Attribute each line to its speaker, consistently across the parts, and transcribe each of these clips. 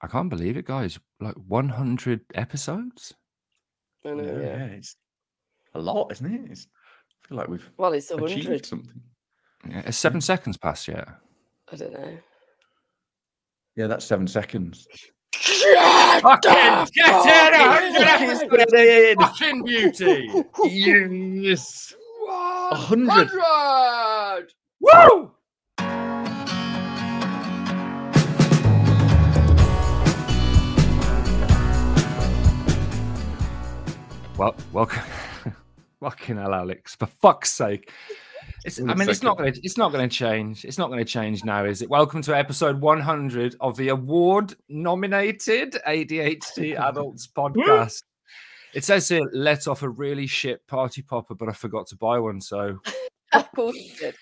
Speaker 1: I can't believe it, guys. Like 100 episodes?
Speaker 2: I know,
Speaker 3: Yeah, it's a lot, isn't it? I feel like we've
Speaker 2: it's 100.
Speaker 3: achieved something.
Speaker 1: Yeah, is 7 seconds past yet?
Speaker 2: I don't know.
Speaker 3: Yeah, that's 7 seconds.
Speaker 1: Fucking get in! 100 fucking beauty!
Speaker 3: Yes! 100!
Speaker 1: Woo! Well, welcome. Fucking hell, Alex! For fuck's sake! It's not going to change. It's not going to change now, is it? Welcome to episode 100 of the award-nominated ADHD Adults Podcast. It says here, let off a really shit party popper, but I forgot to buy one, so...
Speaker 2: Of course you did.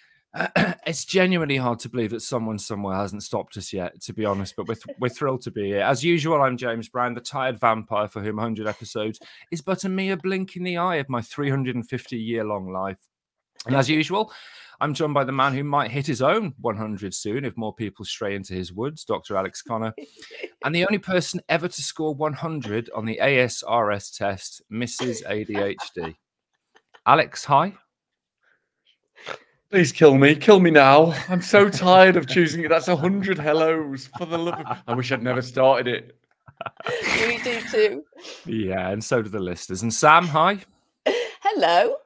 Speaker 1: It's genuinely hard to believe that someone somewhere hasn't stopped us yet, to be honest, but we're thrilled to be here. As usual, I'm James Brown, the tired vampire for whom 100 episodes is but a mere blink in the eye of my 350-year-long life. And as usual, I'm joined by the man who might hit his own 100 soon if more people stray into his woods, Dr. Alex Connor, and the only person ever to score 100 on the ASRS test, Mrs ADHD. Alex, hi.
Speaker 3: Please kill me now. I'm so tired of choosing it. That's 100 hellos, for the love of... I wish I'd never started it.
Speaker 2: We do too.
Speaker 1: Yeah, and so do the listeners. And Sam, hi.
Speaker 2: Hello.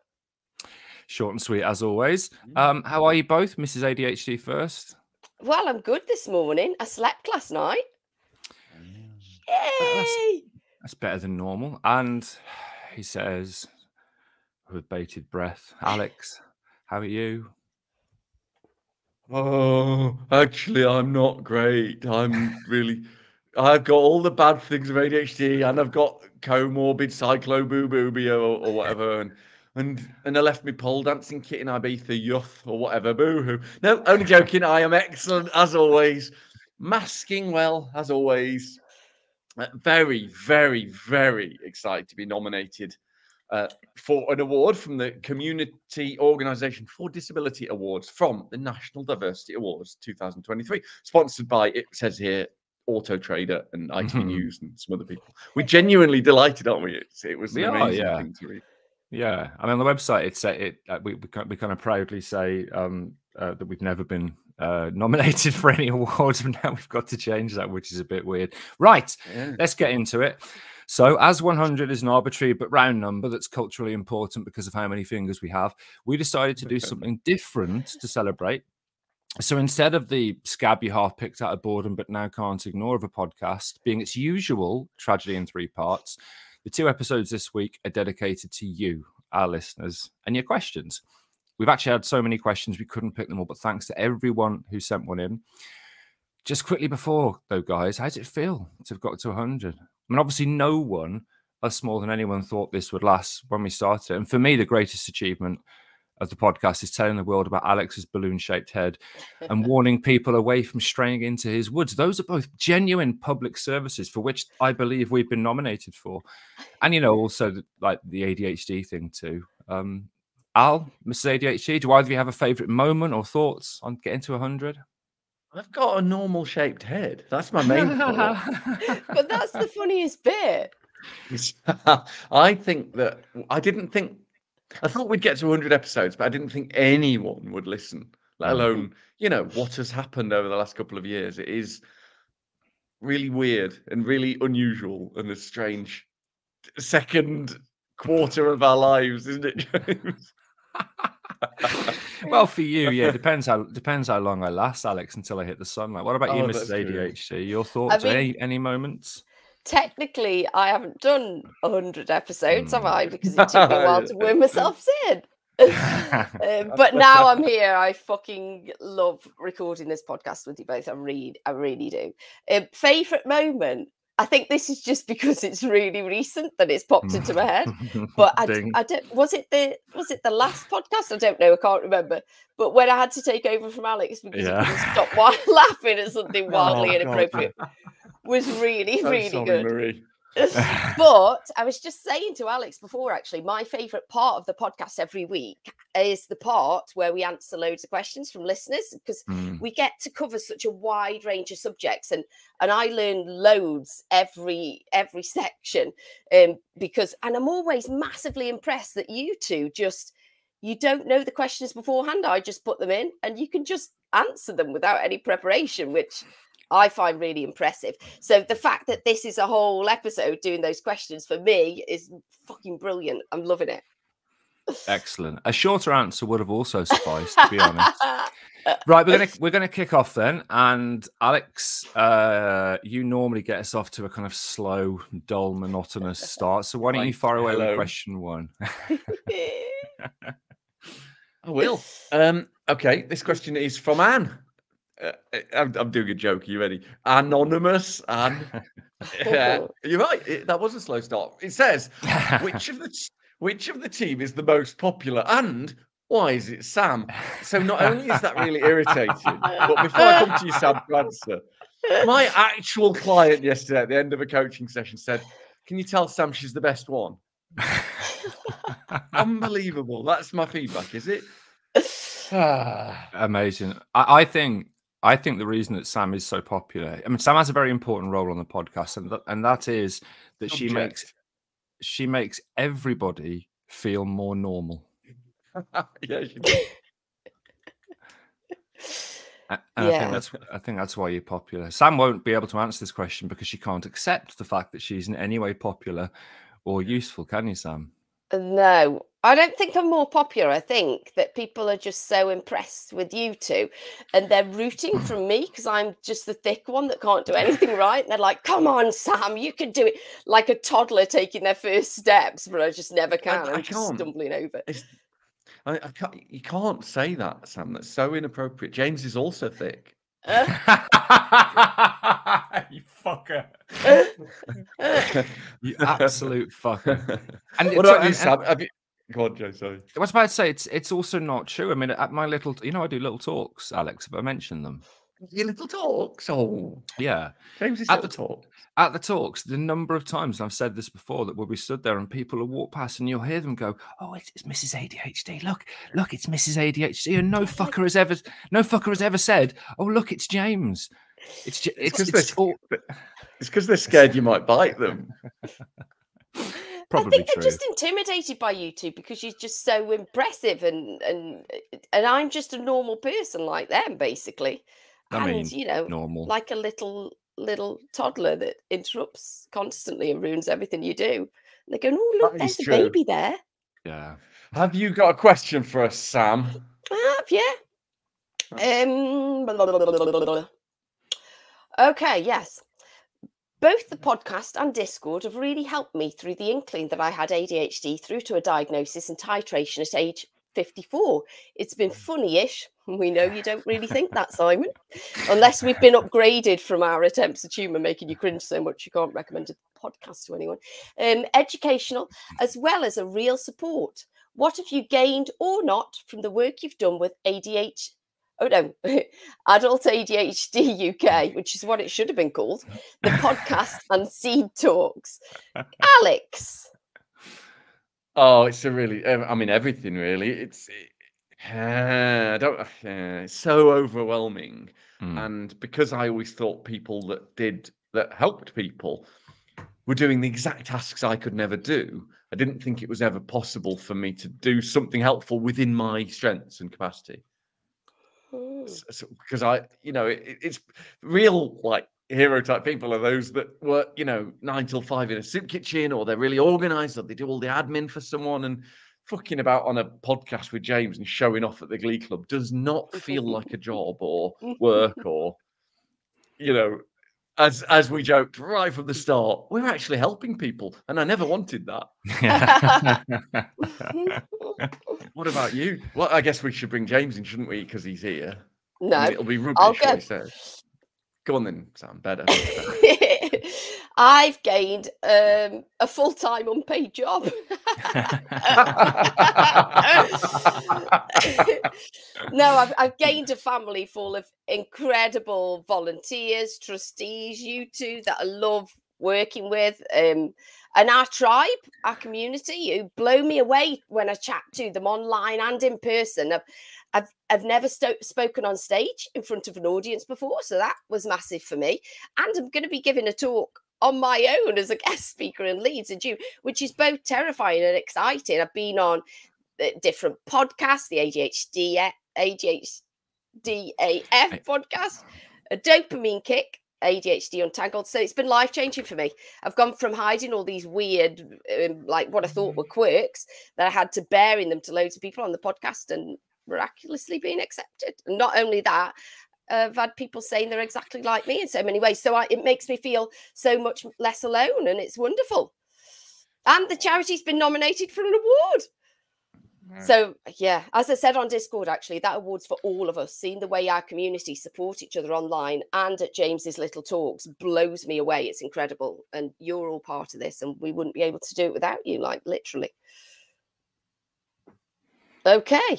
Speaker 1: Short and sweet as always. How are you both? Mrs ADHD first.
Speaker 2: Well, I'm good this morning. I slept last night. Yay!
Speaker 1: That's better than normal. And he says, with bated breath, Alex, how are you?
Speaker 3: Oh, actually, I'm not great. I've got all the bad things of ADHD, and I've got comorbid cycloboo-boobia or whatever, and I left my pole dancing kit in Ibiza, yuth, or whatever, boo-hoo. No, only joking. I am excellent, as always. Masking well, as always. Very, very, very excited to be nominated for an award from the Community Organisation for Disability Awards from the National Diversity Awards 2023, sponsored by, it says here, Auto Trader and IT News and some other people. We're genuinely delighted, aren't we? It was an amazing thing to read.
Speaker 1: Yeah, I mean, on the website, we kind of proudly say that we've never been nominated for any awards, but now we've got to change that, which is a bit weird. Right, let's get into it. So, as 100 is an arbitrary but round number that's culturally important because of how many fingers we have, we decided to do something different to celebrate. So instead of the scab you half picked out of boredom but now can't ignore of a podcast being its usual tragedy in 3 parts, the 2 episodes this week are dedicated to you, our listeners, and your questions. We've actually had so many questions we couldn't pick them all, but thanks to everyone who sent one in. Just quickly before, though, guys, how does it feel to have got to 100? I mean, obviously no one, us more than anyone, thought this would last when we started. And for me, the greatest achievement of the podcast is telling the world about Alex's balloon-shaped head and warning people away from straying into his woods. Those are both genuine public services for which I believe we've been nominated for. And, you know, also the ADHD thing too. Al, Mrs. ADHD, do either of you have a favourite moment or thoughts on getting to 100?
Speaker 3: I've got a normal-shaped head. That's my main thought.
Speaker 2: But that's the funniest bit.
Speaker 3: I thought we'd get to 100 episodes, but I didn't think anyone would listen, let alone, you know, what has happened over the last couple of years. It is really weird and really unusual and a strange second quarter of our lives, isn't it, James?
Speaker 1: Well, for you, yeah, depends how long I last, Alex, until I hit the sunlight. What about you, Mrs. ADHD? Your thoughts? Any moments?
Speaker 2: Technically, I haven't done 100 episodes, have I? Because it took me a while to worm myself in. But now I'm here. I fucking love recording this podcast with you both. I really do. Favorite moment? I think this is just because it's really recent that it's popped into my head. But I don't. Was it the last podcast? I don't know. I can't remember. But when I had to take over from Alex because he couldn't stop laughing at something wildly inappropriate. Was really, really good.
Speaker 3: Marie.
Speaker 2: But I was just saying to Alex before, actually, my favourite part of the podcast every week is the part where we answer loads of questions from listeners, because we get to cover such a wide range of subjects, and I learn loads every section, because I'm always massively impressed that you two you don't know the questions beforehand. I just put them in and you can just answer them without any preparation, which I find really impressive. So the fact that this is a whole episode doing those questions for me is fucking brilliant. I'm loving it.
Speaker 1: Excellent. A shorter answer would have also sufficed, to be honest. Right, we're gonna kick off then. And Alex, you normally get us off to a kind of slow, dull, monotonous start. So why don't you fire away with question 1?
Speaker 3: I will. Okay, this question is from Anne. I'm doing a joke. Are you ready? Anonymous. Anne. You're right. That was a slow start. It says, which of the team is the most popular, and why is it Sam? So not only is that really irritating, but before I come to you, Sam, to answer, my actual client yesterday at the end of a coaching session said, "Can you tell Sam she's the best one?" Unbelievable. That's my feedback, is it?
Speaker 1: Amazing. I think the reason that Sam is so popular, I mean, Sam has a very important role on the podcast, and that is that she makes everybody feel more normal.
Speaker 3: Yeah, she does.
Speaker 1: And I think that's why you're popular. Sam won't be able to answer this question because she can't accept the fact that she's in any way popular or useful, can you, Sam?
Speaker 2: No, I don't think I'm more popular. I think that people are just so impressed with you two, and they're rooting for me because I'm just the thick one that can't do anything right. And they're like, "Come on, Sam, you can do it!" Like a toddler taking their first steps, but I just never can. I'm just stumbling over.
Speaker 3: I can't, you can't say that, Sam. That's so inappropriate. James is also thick.
Speaker 1: You fucker. You absolute fucker. And
Speaker 3: what about you, Sam? Go on, Joe, sorry.
Speaker 1: I was about to say, it's also not true. I mean, at my little, I do little talks, Alex, if I mention them.
Speaker 3: Your little talks? Oh.
Speaker 1: Yeah.
Speaker 3: James is little talks.
Speaker 1: At the talks, the number of times, and I've said this before, that we'll be stood there and people will walk past and you'll hear them go, "Oh, it's Mrs ADHD. Look, it's Mrs ADHD." And no fucker has ever said, "Oh, look, it's James." It's
Speaker 3: because they're scared you might bite them.
Speaker 1: Probably
Speaker 2: I think
Speaker 1: true.
Speaker 2: They're just intimidated by you two because you're just so impressive, and I'm just a normal person like them, basically.
Speaker 1: I mean,
Speaker 2: normal, like a little toddler that interrupts constantly and ruins everything you do. And they go, "Oh, look, there's a baby there."
Speaker 1: Yeah.
Speaker 3: Have you got a question for us, Sam?
Speaker 2: I have, yeah. Okay, yes. Both the podcast and Discord have really helped me through the inkling that I had ADHD through to a diagnosis and titration at age 54. It's been funny-ish. We know you don't really think that, Simon. Unless we've been upgraded from our attempts at humour, making you cringe so much you can't recommend a podcast to anyone. Educational, as well as a real support. What have you gained or not from the work you've done with ADHD? Oh, no, Adult ADHD UK, which is what it should have been called, the podcast and Seed Talks. Alex.
Speaker 3: Oh, it's a really, I mean, everything really. It's so overwhelming. And because I always thought people that helped people were doing the exact tasks I could never do, I didn't think it was ever possible for me to do something helpful within my strengths and capacity. Because it's real, like, hero type people are those that work 9 till 5 in a soup kitchen, or they're really organized, or they do all the admin for someone. And fucking about on a podcast with James and showing off at the Glee Club does not feel like a job or work, or as we joked right from the start, we're actually helping people, and I never wanted that. What about you? Well, I guess we should bring James in, shouldn't we? Because he's here.
Speaker 2: No,
Speaker 3: I mean, it'll be rubbish what he says. Go on then, Sam. Better.
Speaker 2: I've gained a full-time unpaid job. No, I've gained a family full of incredible volunteers, trustees, you two that I love working with, and our tribe, our community, who blow me away when I chat to them online and in person. I've never spoken on stage in front of an audience before, so that was massive for me. And I'm going to be giving a talk on my own as a guest speaker in Leeds in June, which is both terrifying and exciting. I've been on different podcasts, the ADHDAF podcast, a dopamine kick, ADHD Untangled. So it's been life-changing for me. I've gone from hiding all these weird, like what I thought were quirks, that I had to bearing them to loads of people on the podcast and miraculously being accepted. And not only that, I've had people saying they're exactly like me in so many ways. So it makes me feel so much less alone, and it's wonderful. And the charity's been nominated for an award. So, yeah, as I said on Discord, actually, that award's for all of us. Seeing the way our community support each other online and at James's little talks blows me away. It's incredible. And you're all part of this, and we wouldn't be able to do it without you, like literally. Okay.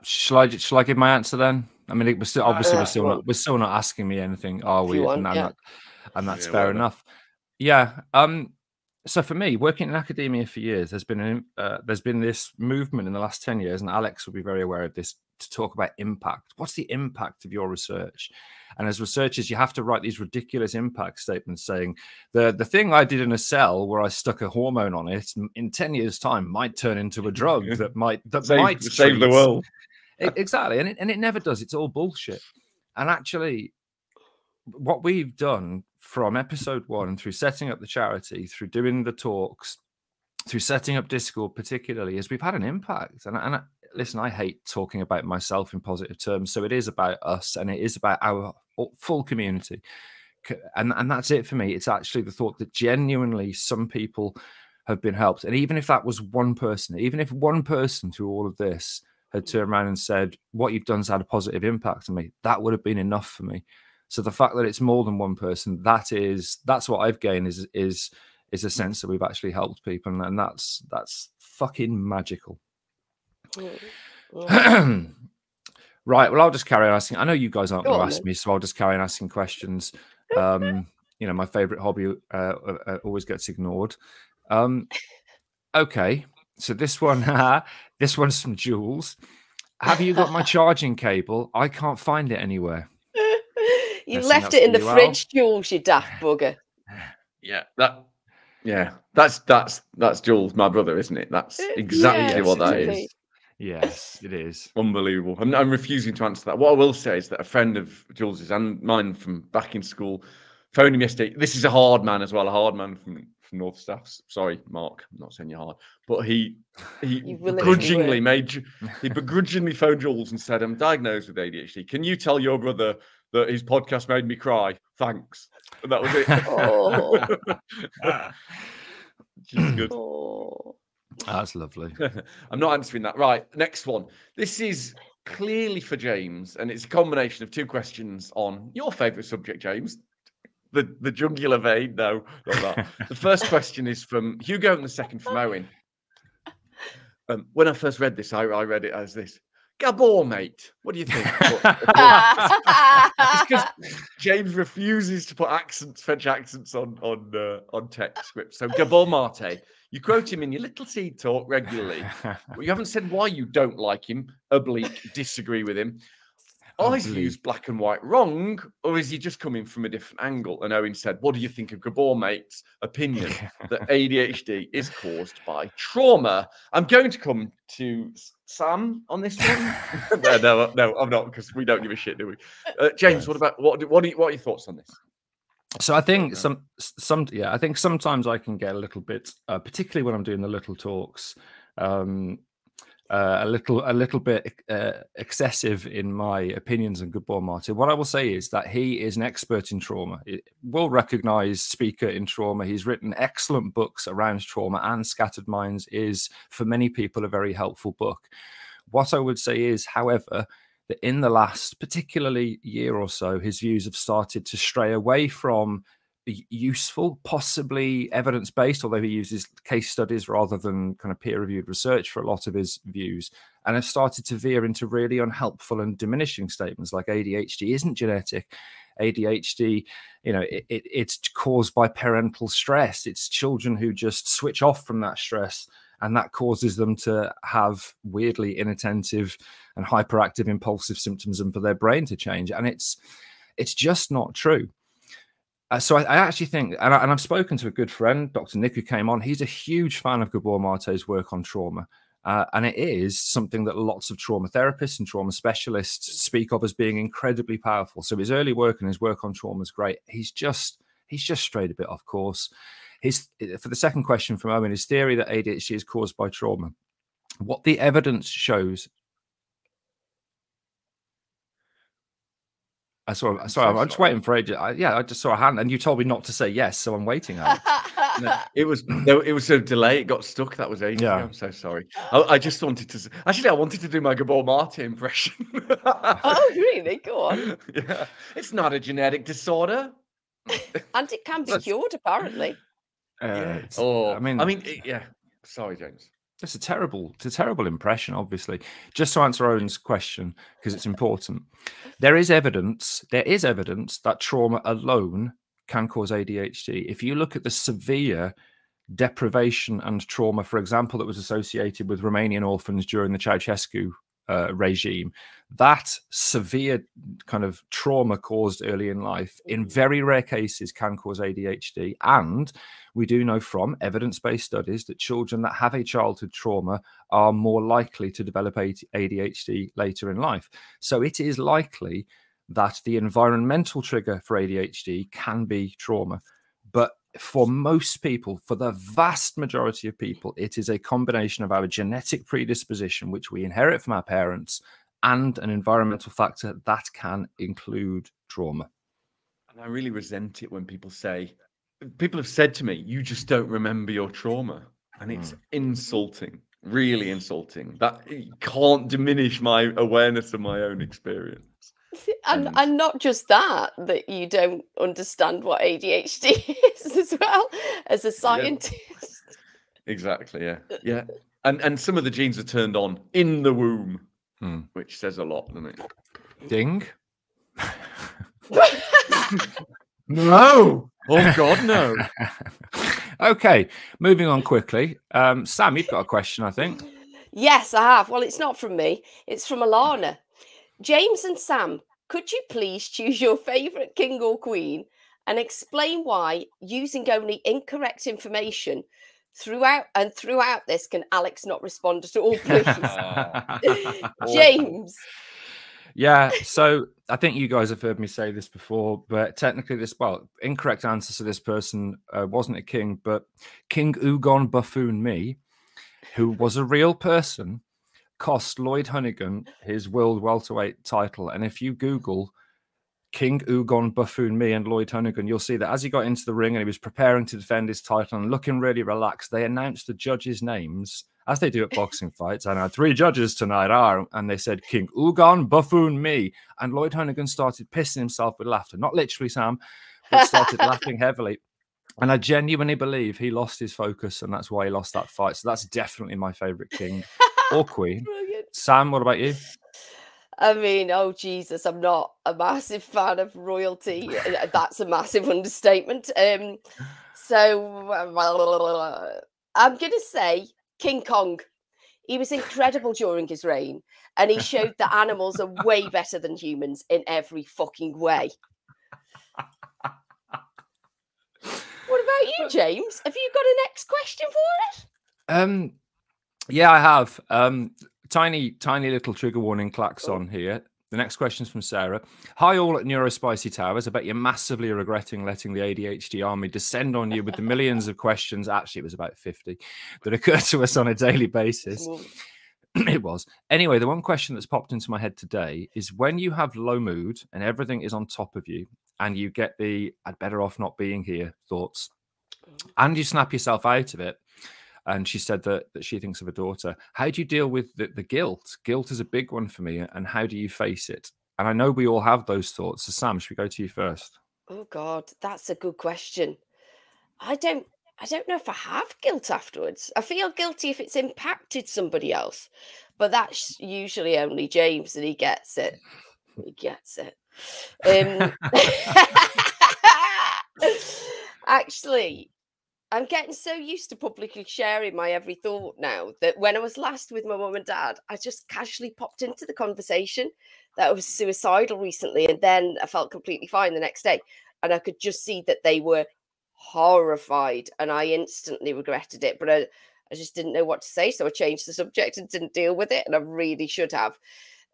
Speaker 1: Shall I give my answer then? I mean, we're still we're still not asking me anything, are we? And that's fair enough. Yeah. So for me, working in academia for years, there's been this movement in the last 10 years, and Alex will be very aware of this, to talk about impact. What's the impact of your research? And as researchers, you have to write these ridiculous impact statements saying the thing I did in a cell where I stuck a hormone on it in 10 years' time might turn into a drug that might
Speaker 3: save the world.
Speaker 1: Exactly. And it never does. It's all bullshit. And actually, what we've done from episode 1 through setting up the charity, through doing the talks, through setting up Discord particularly, is we've had an impact. And listen, I hate talking about myself in positive terms. So it is about us, and it is about our full community. And that's it for me. It's actually the thought that genuinely some people have been helped. And even if that was one person, even if one person through all of this had turned around and said, what you've done has had a positive impact on me, that would have been enough for me. So the fact that it's more than one person, that's what I've gained is a sense that we've actually helped people, and that's fucking magical. Right. Well, I'll just carry on asking. I know you guys aren't going to ask me, so I'll just carry on asking questions. You know, my favorite hobby always gets ignored. Okay, so this one's from Jules. Have you got my charging cable? I can't find it anywhere.
Speaker 2: You left it in the fridge, Jules, you daft bugger.
Speaker 3: That's Jules, my brother, isn't it? That's exactly what that is.
Speaker 1: Yes, it is.
Speaker 3: Unbelievable. I'm refusing to answer that. What I will say is that a friend of Jules's and mine from back in school phoned him yesterday. This is a hard man as well, a hard man from North Staffs. Sorry, Mark, I'm not saying you're hard, but he begrudgingly phoned Jules and said, I'm diagnosed with ADHD. Can you tell your brother that his podcast made me cry? Thanks. And that was it. Which is good.
Speaker 1: That's lovely.
Speaker 3: I'm not answering that. Right, next one. This is clearly for James, and it's a combination of two questions on your favourite subject, James. The jugular vein. No, not that. The first question is from Hugo and the second from Owen. When I first read this, I read it as this. Gabor, mate. What do you think? It's because James refuses to put French accents on text scripts. So Gabor Mate, you quote him in your little seed talk regularly, but you haven't said why you don't like him, disagree with him. Are his views black and white wrong, or is he just coming from a different angle? And Owen said, what do you think of Gabor Mate's opinion that ADHD is caused by trauma? I'm going to come to Sam on this one. no, I'm not, because we don't give a shit, do we? James, what are your thoughts on this?
Speaker 1: So I think I think sometimes I can get a little bit, particularly when I'm doing the little talks, a little bit excessive in my opinions on Gabor Mate. What I will say is that he is an expert in trauma, well-recognized speaker in trauma. He's written excellent books around trauma, and Scattered Minds is, for many people, a very helpful book. What I would say is, however, that in the last, particularly year or so, his views have started to stray away from useful, possibly evidence-based, although he uses case studies rather than kind of peer-reviewed research for a lot of his views, and have started to veer into really unhelpful and diminishing statements like ADHD isn't genetic, ADHD, you know, it's caused by parental stress. It's children who just switch off from that stress, and that causes them to have weirdly inattentive and hyperactive impulsive symptoms and for their brain to change. And it's just not true. So I actually think, and I've spoken to a good friend, Dr. Nick, who came on. He's a huge fan of Gabor Mate's work on trauma. And it is something that lots of trauma therapists and trauma specialists speak of as being incredibly powerful. So his early work and his work on trauma is great. He's just strayed a bit off course. For the second question from Owen, his theory that ADHD is caused by trauma. What the evidence shows. Sorry, I'm just waiting for ages. I just saw a hand, and you told me not to say yes, so I'm waiting.
Speaker 3: No, it was a delay. It got stuck. That was ages ago. I'm so sorry. I just wanted to. Actually, I wanted to do my Gabor Mate impression.
Speaker 2: Oh, really? Go on.
Speaker 3: Yeah, it's not a genetic disorder,
Speaker 2: and it can be cured, apparently.
Speaker 3: Yeah. I mean, yeah. Sorry, James.
Speaker 1: It's a terrible impression, obviously. Just to answer Owen's question, because it's important, there is evidence that trauma alone can cause ADHD. If you look at the severe deprivation and trauma, for example, that was associated with Romanian orphans during the Ceausescu regime, that severe kind of trauma caused early in life, in very rare cases, can cause ADHD. And we do know from evidence-based studies that children that have a childhood trauma are more likely to develop ADHD later in life. So it is likely that the environmental trigger for ADHD can be trauma. But for most people, for the vast majority of people, it is a combination of our genetic predisposition, which we inherit from our parents, and an environmental factor that can include trauma.
Speaker 3: And I really resent it when people have said to me, you just don't remember your trauma. And it's insulting, really insulting. That can't diminish my awareness of my own experience.
Speaker 2: And not just that you don't understand what ADHD is as well, as a scientist.
Speaker 3: Yeah. Exactly, yeah. And some of the genes are turned on in the womb, which says a lot, doesn't it?
Speaker 1: Ding.
Speaker 3: No. Oh, God, no.
Speaker 1: Okay, moving on quickly. Sam, you've got a question, I think.
Speaker 2: Yes, I have. Well, it's not from me. It's from Alana. James and Sam, could you please choose your favourite king or queen and explain why, using only incorrect information throughout this, can Alex not respond at all, please? James.
Speaker 1: Yeah, so I think you guys have heard me say this before, but technically incorrect answer to this person wasn't a king, but King Ugon Buffoon Me, who was a real person, cost Lloyd Honeyghan his world welterweight title. And if you Google King Ugon Buffoon Me and Lloyd Honeyghan, you'll see that as he got into the ring and he was preparing to defend his title and looking really relaxed, they announced the judges' names, as they do at boxing fights. And our 3 judges tonight are, and they said, King Ugon Buffoon Me. And Lloyd Honeyghan started pissing himself with laughter. Not literally, Sam, but started laughing heavily. And I genuinely believe he lost his focus, and that's why he lost that fight. So that's definitely my favourite king or queen. Brilliant. Sam, what about you?
Speaker 2: I mean, oh, Jesus, I'm not a massive fan of royalty. That's a massive understatement. So I'm going to say King Kong. He was incredible during his reign, and he showed that animals are way better than humans in every fucking way. What about you, James? Have you got a next question for us?
Speaker 1: Yeah, I have. Tiny little trigger warning klaxon here. The next question is from Sarah. Hi, all at Neurospicy Towers. I bet you're massively regretting letting the ADHD army descend on you with the millions of questions. Actually, it was about 50 that occur to us on a daily basis. It was. Anyway, the one question that's popped into my head today is when you have low mood and everything is on top of you and you get the I'd better off not being here thoughts and you snap yourself out of it. And she said that she thinks of a daughter. How do you deal with the guilt? Guilt is a big one for me. And how do you face it? And I know we all have those thoughts. So Sam, should we go to you first?
Speaker 2: Oh, God, that's a good question. I don't know if I have guilt afterwards. I feel guilty if it's impacted somebody else. But that's usually only James, and he gets it. He gets it. Actually, I'm getting so used to publicly sharing my every thought now that when I was last with my mum and dad, I just casually popped into the conversation that I was suicidal recently, and then I felt completely fine the next day. And I could just see that they were horrified, and I instantly regretted it. But I just didn't know what to say, so I changed the subject and didn't deal with it, and I really should have.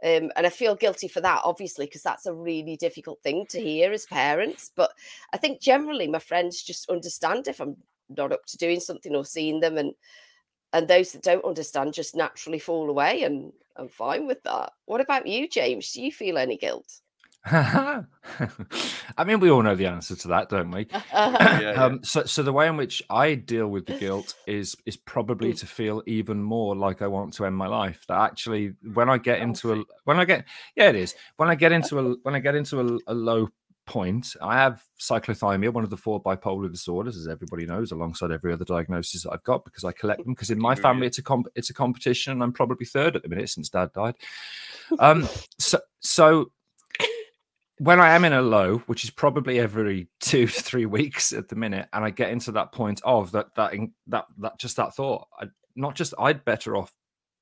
Speaker 2: And I feel guilty for that, obviously, because that's a really difficult thing to hear as parents. But I think generally my friends just understand if I'm not up to doing something or seeing them, and those that don't understand just naturally fall away, and I'm fine with that. What about you, James? Do you feel any guilt?
Speaker 1: I mean, we all know the answer to that, don't we? So the way in which I deal with the guilt is probably to feel even more like I want to end my life. That actually, when I get into a low point, I have cyclothymia, one of the 4 bipolar disorders, as everybody knows, alongside every other diagnosis that I've got, because I collect them. Because in my family, it's a competition, and I'm probably 3rd at the minute since Dad died. So when I am in a low, which is probably every 2 to 3 weeks at the minute, and I get into that point of that thought, I'd better off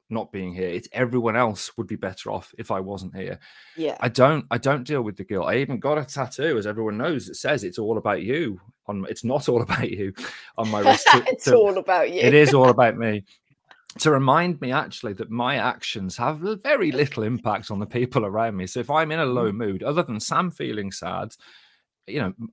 Speaker 1: not being here. It's everyone else would be better off if I wasn't here.
Speaker 2: Yeah.
Speaker 1: I don't deal with the guilt. I even got a tattoo, as everyone knows, that says it's all about you. It's not all about you on my wrist.
Speaker 2: It's all about you.
Speaker 1: It is all about me. To remind me, actually, that my actions have very little impact on the people around me. So if I'm in a low mood, other than Sam feeling sad,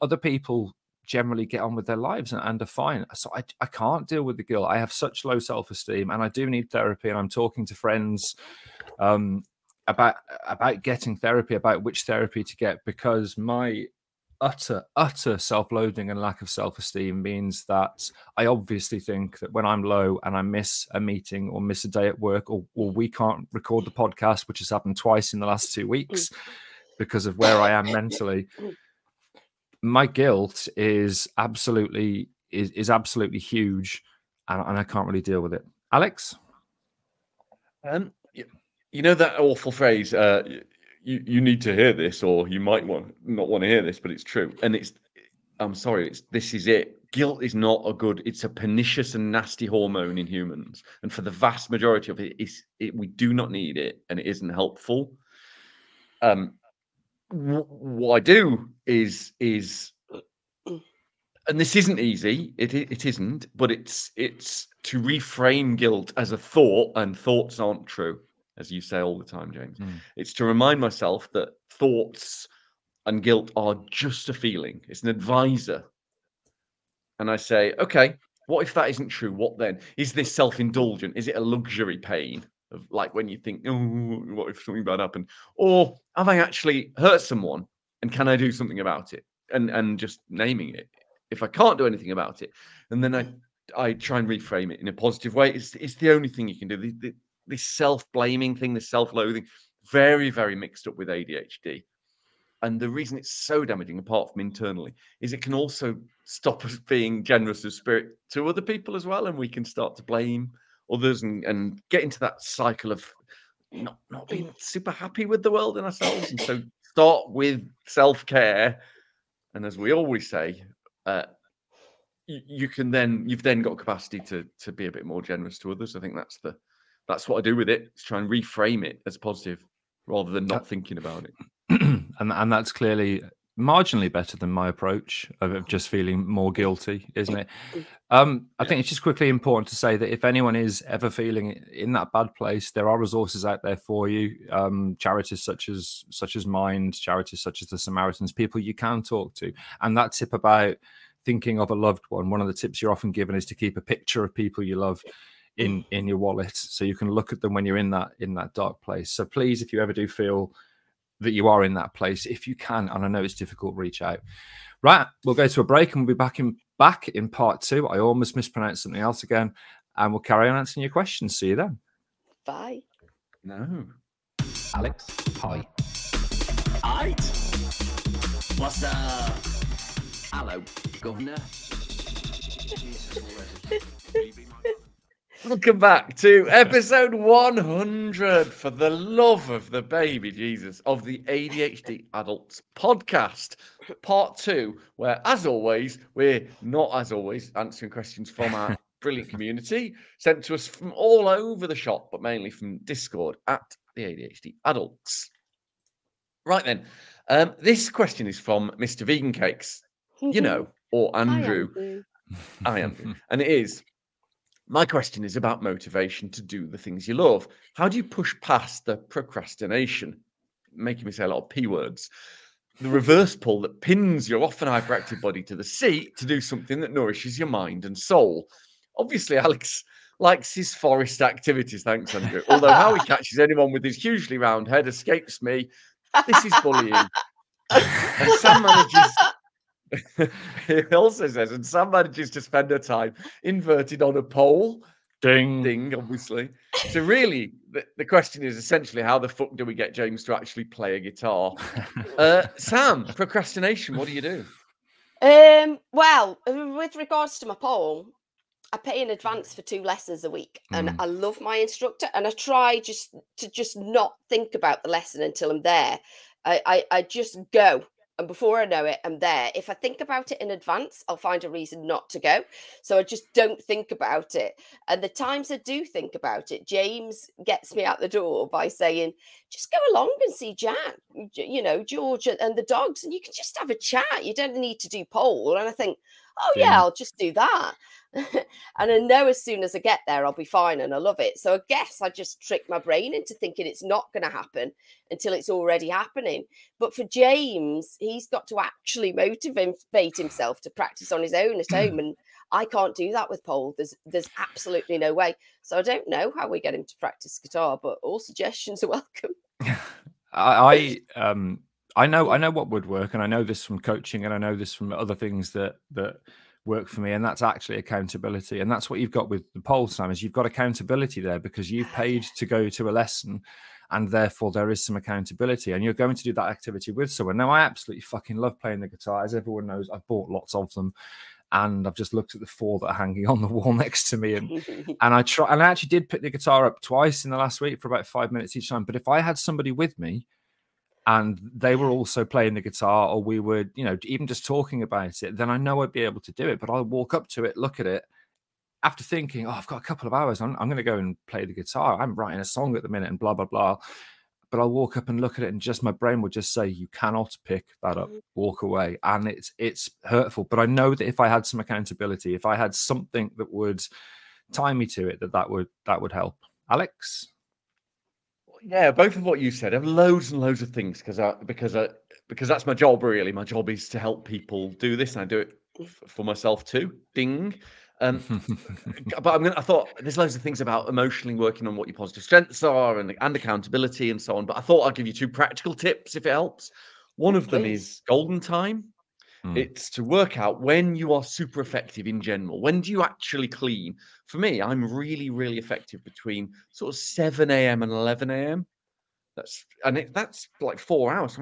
Speaker 1: other people generally get on with their lives and are fine. So I can't deal with the guilt. I have such low self-esteem, and I do need therapy. And I'm talking to friends about getting therapy, about which therapy to get, because my utter self-loathing and lack of self-esteem means that I obviously think that when I'm low and I miss a meeting or miss a day at work, or we can't record the podcast, which has happened twice in the last 2 weeks because of where I am mentally, my guilt is absolutely huge, and I can't really deal with it. Alex?
Speaker 3: You know that awful phrase, you need to hear this, or you might not want to hear this, but it's true. And I'm sorry, this is it. Guilt is not it's a pernicious and nasty hormone in humans. And for the vast majority of it, we do not need it, and it isn't helpful. What I do is, and this isn't easy, it isn't, but it's to reframe guilt as a thought, and thoughts aren't true, as you say all the time, James. It's to remind myself that thoughts and guilt are just a feeling. It's an advisor. And I say, okay, what if that isn't true? What then? Is this self-indulgent? Is it a luxury pain of, like, when you think, oh, what if something bad happened? Or have I actually hurt someone, and can I do something about it? And just naming it. If I can't do anything about it, and then I try and reframe it in a positive way. It's the only thing you can do. This self-blaming thing, this self-loathing, very, very mixed up with ADHD. And the reason it's so damaging, apart from internally, is it can also stop us being generous of spirit to other people as well. And we can start to blame others and get into that cycle of not being super happy with the world and ourselves. And so start with self-care. And as we always say, you've then got capacity to be a bit more generous to others. I think that's what I do with it. Is try and reframe it as positive rather than not thinking about it.
Speaker 1: and that's clearly marginally better than my approach of just feeling more guilty, isn't it? I think it's just quickly important to say that if anyone is ever feeling in that bad place, there are resources out there for you. Charities such as Mind, charities such as the Samaritans, people you can talk to. And that tip about thinking of a loved one, one of the tips you're often given is to keep a picture of people you love in your wallet, so you can look at them when you're in that dark place. So please, if you ever do feel that you are in that place, if you can, and I know it's difficult, reach out. Right, we'll go to a break and we'll be back in part 2. I almost mispronounced something else again, and we'll carry on answering your questions. See you then.
Speaker 2: Bye.
Speaker 3: No.
Speaker 1: Alex, hi.
Speaker 4: Aight. What's up? Hello, Governor.
Speaker 3: Welcome back to episode 100, for the love of the baby Jesus, of the ADHD Adults podcast, part 2, where, as always, we're not, as always, answering questions from our brilliant community, sent to us from all over the shop, but mainly from Discord at the ADHD Adults. Right then, this question is from Mr. Vegan Cakes, or Andrew. I am. And it is, my question is about motivation to do the things you love. How do you push past the procrastination? Making me say a lot of P words. The reverse pull that pins your often hyperactive body to the seat to do something that nourishes your mind and soul. Obviously, Alex likes his forest activities, thanks, Andrew. Although how he catches anyone with his hugely round head escapes me. This is bullying. And Sam manages... He also says, and Sam manages to spend her time inverted on a pole. Ding, obviously. So really, the question is essentially, how the fuck do we get James to actually play a guitar? Sam, procrastination, what do you do?
Speaker 2: Well, with regards to my pole, I pay in advance for 2 lessons a week, and I love my instructor, and I try just not think about the lesson until I'm there. I just go. And before I know it, I'm there. If I think about it in advance, I'll find a reason not to go. So I just don't think about it. And the times I do think about it, James gets me out the door by saying, just go along and see Jack, George and the dogs, and you can just have a chat. You don't need to do pole. And I think, oh yeah, I'll just do that. And I know as soon as I get there, I'll be fine, and I love it. So I guess I just trick my brain into thinking it's not going to happen until it's already happening. But for James, he's got to actually motivate himself to practice on his own at home, and I can't do that with pole. There's absolutely no way. So I don't know how we get him to practice guitar, but all suggestions are welcome.
Speaker 1: I know what would work, and I know this from coaching, and I know this from other things that work for me, and that's actually accountability. And that's what you've got with the pole, Sam, is you've got accountability there because you've paid to go to a lesson, and therefore there is some accountability, and you're going to do that activity with someone. Now, I absolutely fucking love playing the guitar. As everyone knows, I've bought lots of them, and I've just looked at the 4 that are hanging on the wall next to me, and I actually did pick the guitar up twice in the last week for about 5 minutes each time. But if I had somebody with me and they were also playing the guitar, or we were, even just talking about it, then I know I'd be able to do it. But I'll walk up to it, look at it, after thinking, oh, I've got a couple of hours, I'm going to go and play the guitar. I'm writing a song at the minute and blah, blah, blah. But I'll walk up and look at it, and just my brain would just say, you cannot pick that up, walk away. And it's hurtful. But I know that if I had some accountability, if I had something that would tie me to it, that would help. Alex?
Speaker 3: Yeah, both of what you said. I have loads and loads of things because that's my job. Really, my job is to help people do this, and I do it for myself too. Ding. But I thought there's loads of things about emotionally working on what your positive strengths are and accountability and so on. But I thought I'd give you 2 practical tips if it helps. One of them is golden time. It's to work out when you are super effective in general. When do you actually clean? For me, I'm really, really effective between sort of 7 a.m. and 11 a.m. That's like 4 hours.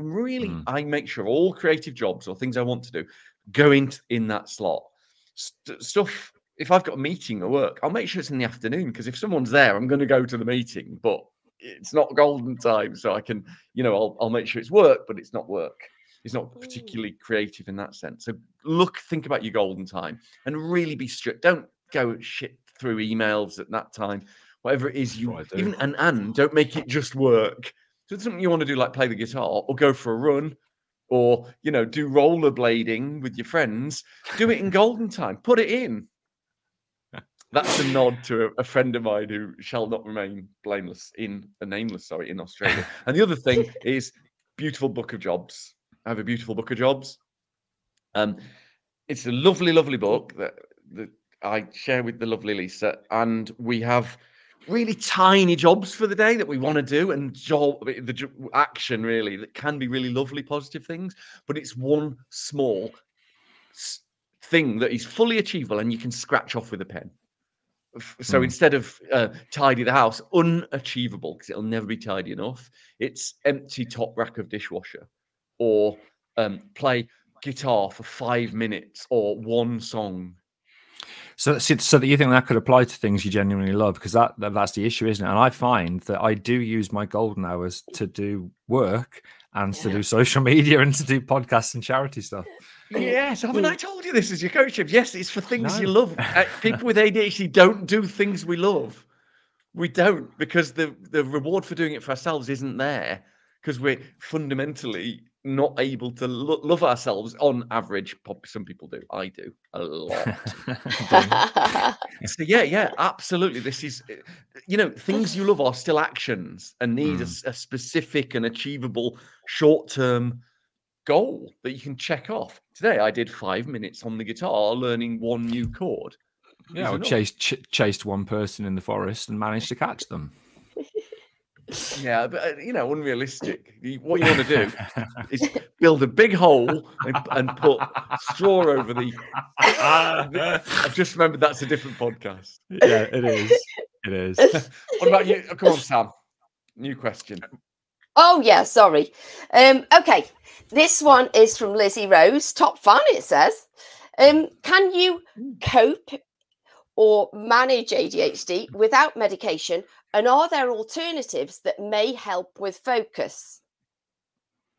Speaker 3: I make sure all creative jobs or things I want to do go in that slot. Stuff, if I've got a meeting at work, I'll make sure it's in the afternoon, because if someone's there, I'm going to go to the meeting, but it's not golden time. So I can, I'll make sure it's work, but it's not work. It's not particularly creative in that sense. So think about your golden time and really be strict. Don't go shit through emails at that time. Whatever it is and don't make it just work. So it's something you want to do, like play the guitar or go for a run or, do rollerblading with your friends. Do it in golden time. Put it in. That's a nod to a friend of mine who shall not remain nameless in Australia. And the other thing is beautiful book of jobs. I have a beautiful book of jobs. It's a lovely, lovely book that I share with the lovely Lisa, and we have really tiny jobs for the day that we want to do, and the action really that can be really lovely, positive things. But it's one small thing that is fully achievable, and you can scratch off with a pen. So instead of tidy the house, unachievable because it'll never be tidy enough. It's empty top rack of dishwasher. Or play guitar for 5 minutes, or one song.
Speaker 1: So that you think that could apply to things you genuinely love, because that's the issue, isn't it? And I find that I do use my golden hours to do work and to do social media and to do podcasts and charity stuff.
Speaker 3: Yes, haven't I told you this as your coach? Yes, it's for things you love. People with ADHD don't do things we love. We don't, because the reward for doing it for ourselves isn't there, because we're fundamentally not able to love ourselves on average. Some people do. I do a lot. So yeah, absolutely. This is, things you love are still actions and need a specific and achievable short-term goal that you can check off. Today, I did 5 minutes on the guitar learning one new chord.
Speaker 1: Yeah, or chased one person in the forest and managed to catch them.
Speaker 3: Yeah, but unrealistic. What you want to do is build a big hole and put straw over the. I've just remembered that's a different podcast.
Speaker 1: Yeah, it is. It is.
Speaker 3: What about you? Oh, come on, Sam. New question.
Speaker 2: Oh yeah, sorry. Okay, this one is from Lizzie Rose. Top fan, it says. Can you cope or manage ADHD without medication? And are there alternatives that may help with focus?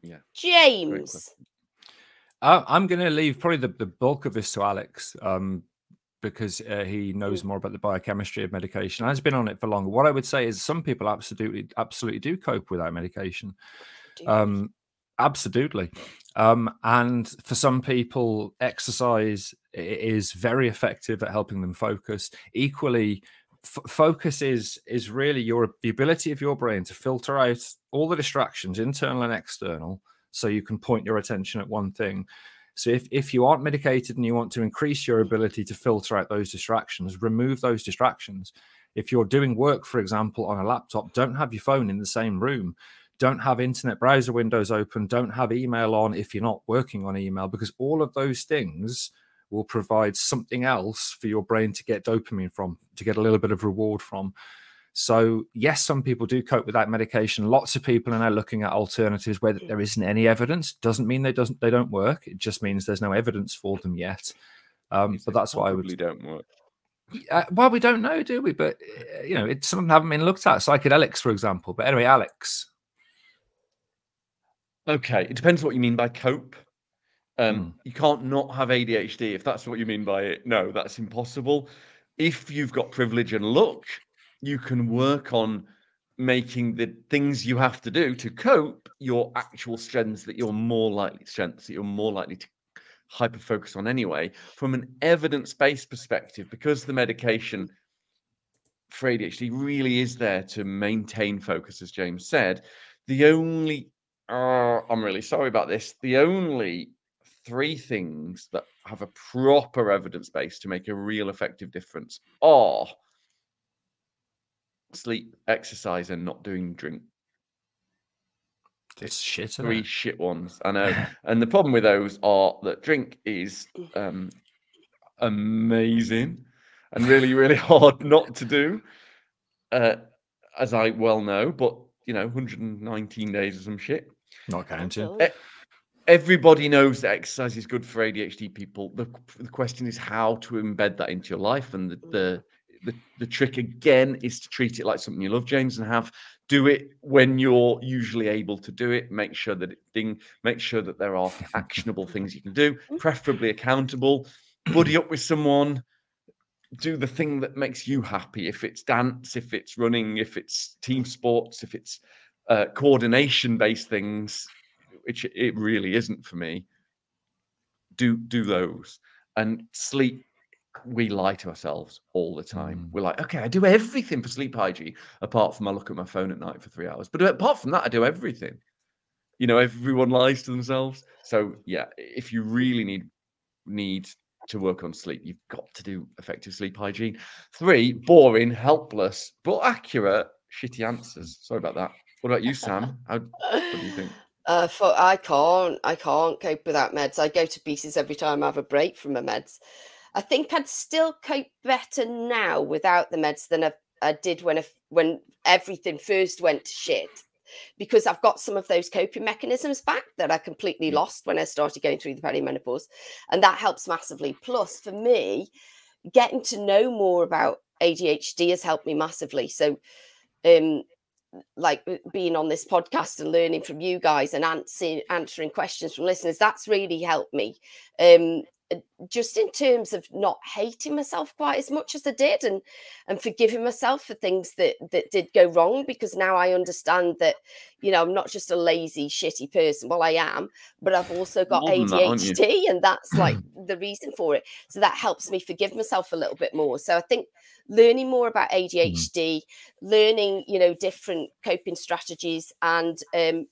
Speaker 3: Yeah.
Speaker 2: James.
Speaker 1: I'm going to leave probably the bulk of this to Alex, because he knows more about the biochemistry of medication. Has been on it for longer. What I would say is some people absolutely do cope without medication. Absolutely. And for some people, exercise is very effective at helping them focus. Equally, focus is really the ability of your brain to filter out all the distractions, internal and external, so you can point your attention at one thing. So if you aren't medicated and you want to increase your ability to filter out those distractions, remove those distractions. If you're doing work, for example, on a laptop, don't have your phone in the same room. Don't have internet browser windows open. Don't have email on if you're not working on email, because all of those things will provide something else for your brain to get dopamine from, to get a little bit of reward from. So yes, some people do cope without medication. Lots of people are now looking at alternatives where there isn't any evidence. Doesn't mean they don't work. It just means there's no evidence for them yet. But that's why I would.
Speaker 3: Don't work.
Speaker 1: Well, we don't know, do we? But some of them haven't been looked at. Psychedelics, for example. But anyway, Alex.
Speaker 3: Okay, it depends what you mean by cope. You can't not have ADHD if that's what you mean by it. No, that's impossible. If you've got privilege and luck, you can work on making the things you have to do to cope your actual strengths that you're more likely to hyper focus on anyway. From an evidence-based perspective, because the medication for ADHD really is there to maintain focus, as James said, the only I'm really sorry about this. The only 3 things that have a proper evidence base to make a real effective difference are sleep, exercise, and not doing drink.
Speaker 1: It's shit.
Speaker 3: 3 shit ones, I know. And the problem with those are that drink is amazing and really, really hard not to do, as I well know. But 119 days or some shit.
Speaker 1: Not counting.
Speaker 3: Everybody knows that exercise is good for ADHD people. The question is how to embed that into your life, and the trick again is to treat it like something you love, James, and do it when you're usually able to do it. Make sure that there are actionable things you can do, preferably accountable. Buddy up with someone. Do the thing that makes you happy. If it's dance, if it's running, if it's team sports, if it's coordination-based things, which it really isn't for me, do those. And sleep, we lie to ourselves all the time. We're like, okay, I do everything for sleep hygiene, apart from I look at my phone at night for 3 hours. But apart from that, I do everything. Everyone lies to themselves. So yeah, if you really need to work on sleep, you've got to do effective sleep hygiene. 3, boring, helpless, but accurate, shitty answers. Sorry about that. What about you, Sam? What do you think?
Speaker 2: I can't cope without meds. I go to pieces every time I have a break from my meds. I think I'd still cope better now without the meds than I did when everything first went to shit, because I've got some of those coping mechanisms back that I completely lost when I started going through the perimenopause, and that helps massively. Plus, for me, getting to know more about ADHD has helped me massively. So like being on this podcast and learning from you guys and answering questions from listeners, that's really helped me. Just in terms of not hating myself quite as much as I did, and forgiving myself for things that did go wrong, because now I understand that, you know, I'm not just a lazy, shitty person. Well, I am, but I've also got ADHD, and that's like the reason for it. So that helps me forgive myself a little bit more. So I think learning more about ADHD, learning, you know, different coping strategies, and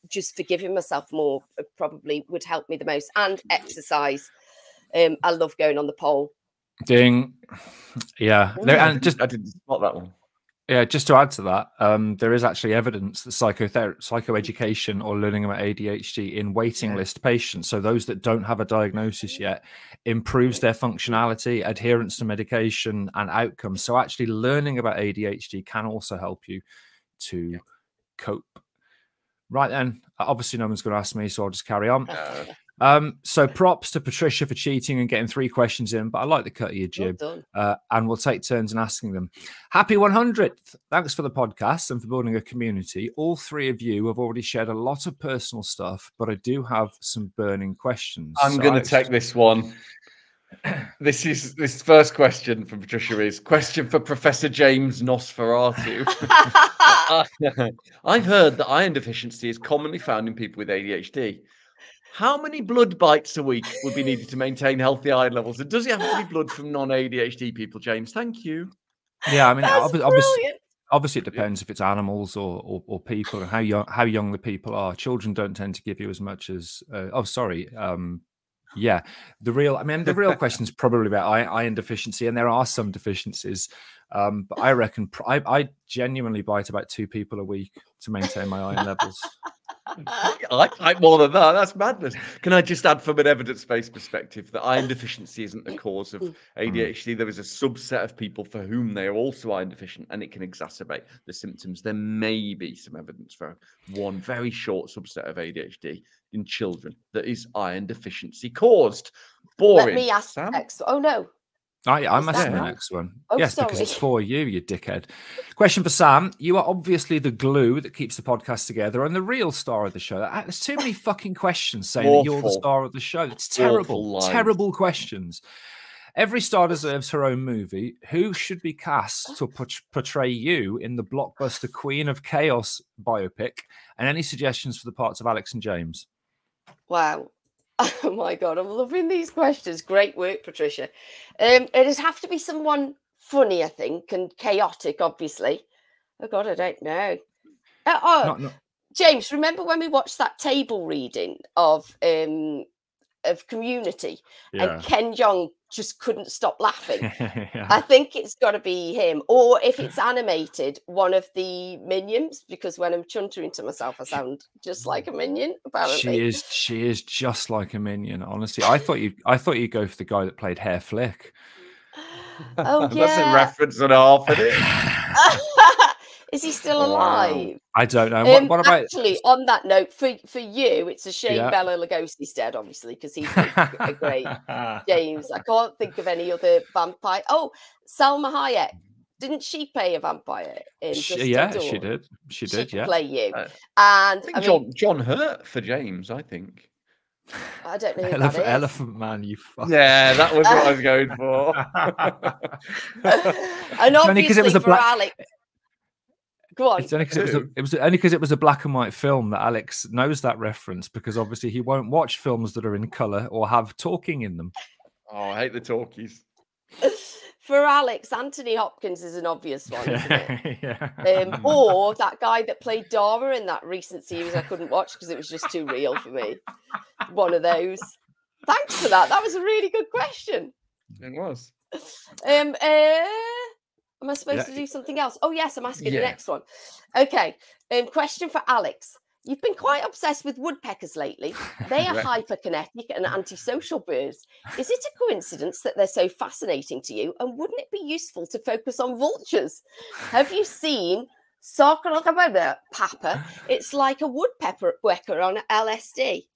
Speaker 2: just forgiving myself more probably would help me the most, and exercise. I love going on the pole.
Speaker 1: Ding. Yeah. And just,
Speaker 3: I didn't spot that one.
Speaker 1: Yeah, just to add to that, there is actually evidence that psychoeducation or learning about ADHD in waiting list patients, so those that don't have a diagnosis yet, improves their functionality, adherence to medication, and outcomes. So actually learning about ADHD can also help you to cope. Right then, obviously no one's going to ask me, so I'll just carry on. So props to Patricia for cheating and getting 3 questions in, but I like the cut of your jib. And we'll take turns in asking them. Happy 100th. Thanks for the podcast and for building a community. All 3 of you have already shared a lot of personal stuff, but I do have some burning questions.
Speaker 3: I'm going to take this one. This first question from Patricia is question for Professor James Nosferatu. I've heard that iron deficiency is commonly found in people with ADHD. How many blood bites a week would be needed to maintain healthy iron levels? And does it have to be blood from non-ADHD people, James? Thank you.
Speaker 1: Yeah, I mean, obviously it depends if it's animals or people, and how young the people are. Children don't tend to give you as much as. Yeah, the real question is probably about iron deficiency, and there are some deficiencies. But I reckon I genuinely bite about 2 people a week to maintain my iron levels.
Speaker 3: I like more than that. That's madness. Can I just add, from an evidence-based perspective, that iron deficiency isn't the cause of ADHD. There is a subset of people for whom they are also iron deficient, and it can exacerbate the symptoms. There may be some evidence for one very short subset of ADHD in children that is iron deficiency caused. Boring.
Speaker 2: Let me ask next. Oh no.
Speaker 1: I'm asking the next one.
Speaker 2: Oh,
Speaker 1: yes,
Speaker 2: sorry.
Speaker 1: because it's for you dickhead. Question for Sam. You are obviously the glue that keeps the podcast together and the real star of the show. There's too many fucking questions saying that you're the star of the show. It's terrible. Terrible questions. Every star deserves her own movie. Who should be cast to portray you in the blockbuster Queen of Chaos biopic? And any suggestions for the parts of Alex and James?
Speaker 2: Wow. Oh my God, I'm loving these questions. Great work, Patricia. It'd have to be someone funny, I think, and chaotic, obviously. Oh God, I don't know. James, remember when we watched that table reading of Community, and Ken Jeong just couldn't stop laughing? I think it's got to be him, or if it's animated, one of the minions, because when I'm chuntering to myself, I sound just like a minion. Apparently,
Speaker 1: she is just like a minion. Honestly, I thought you'd go for the guy that played Hair Flick.
Speaker 2: Oh yeah,
Speaker 3: that's a reference and a half, isn't it?
Speaker 2: Is he still alive?
Speaker 1: I don't know. What about
Speaker 2: actually? On that note, for you, it's a shame Bela Lugosi's dead, obviously, because he's a great James. I can't think of any other vampire. Oh, Salma Hayek. Didn't she play a vampire in
Speaker 1: she did. She did. Yeah,
Speaker 2: play you. And
Speaker 3: I think John Hurt for James. I think.
Speaker 2: I don't know who that is.
Speaker 1: Elephant Man, you fuck.
Speaker 3: Yeah, that was what I was going for.
Speaker 2: And obviously for Alex. Go on.
Speaker 1: It's only because it was a black and white film that Alex knows that reference, because obviously he won't watch films that are in color or have talking in them.
Speaker 3: Oh, I hate the talkies.
Speaker 2: For Alex, Anthony Hopkins is an obvious one, isn't it? Or that guy that played Dara in that recent series I couldn't watch because it was just too real for me. One of those. Thanks for that. That was a really good question.
Speaker 3: It was.
Speaker 2: Am I supposed to do something else? Oh, yes, I'm asking the next one. Okay. Question for Alex. You've been quite obsessed with woodpeckers lately. They are hyperkinetic and antisocial birds. Is it a coincidence that they're so fascinating to you? And wouldn't it be useful to focus on vultures? Have you seen Papa? It's like a woodpecker on LSD.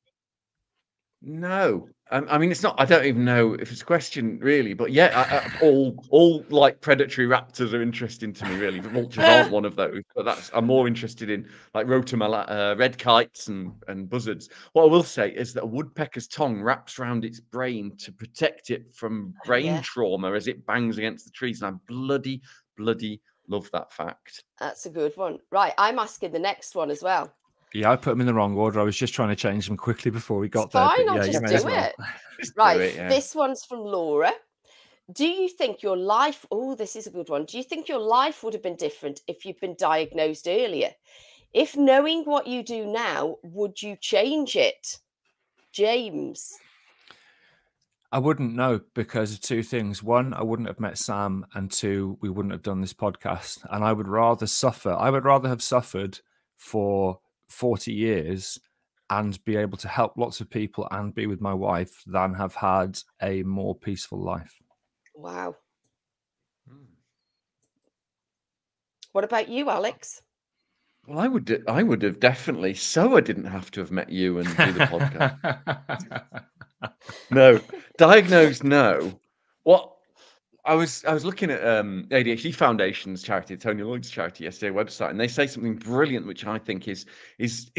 Speaker 3: No, I mean it's not. I don't even know if it's a question really, but yeah, all like predatory raptors are interesting to me. Really, the vultures aren't one of those. But I'm more interested in like rotomala, red kites and buzzards. What I will say is that a woodpecker's tongue wraps around its brain to protect it from brain trauma as it bangs against the trees, and I bloody love that fact.
Speaker 2: That's a good one. Right, I'm asking the next one as well.
Speaker 1: Yeah, I put them in the wrong order. I was just trying to change them quickly before we got there.
Speaker 2: Fine,
Speaker 1: But
Speaker 2: I'll
Speaker 1: yeah,
Speaker 2: just do it. Right, this one's from Laura. Do you think your life... Oh, this is a good one. Do you think your life would have been different if you'd been diagnosed earlier? If knowing what you do now, would you change it? James?
Speaker 1: I wouldn't know because of two things. One, I wouldn't have met Sam, and two, we wouldn't have done this podcast. And I would rather suffer. I would rather have suffered for 40 years and be able to help lots of people and be with my wife than have had a more peaceful life.
Speaker 2: Wow. What about you, Alex?
Speaker 3: Well, I would have definitely. So I didn't have to have met you and do the podcast. No, diagnosed. No. What I was looking at ADHD Foundation's charity, Tony Lloyd's charity, yesterday website, and they say something brilliant, which I think is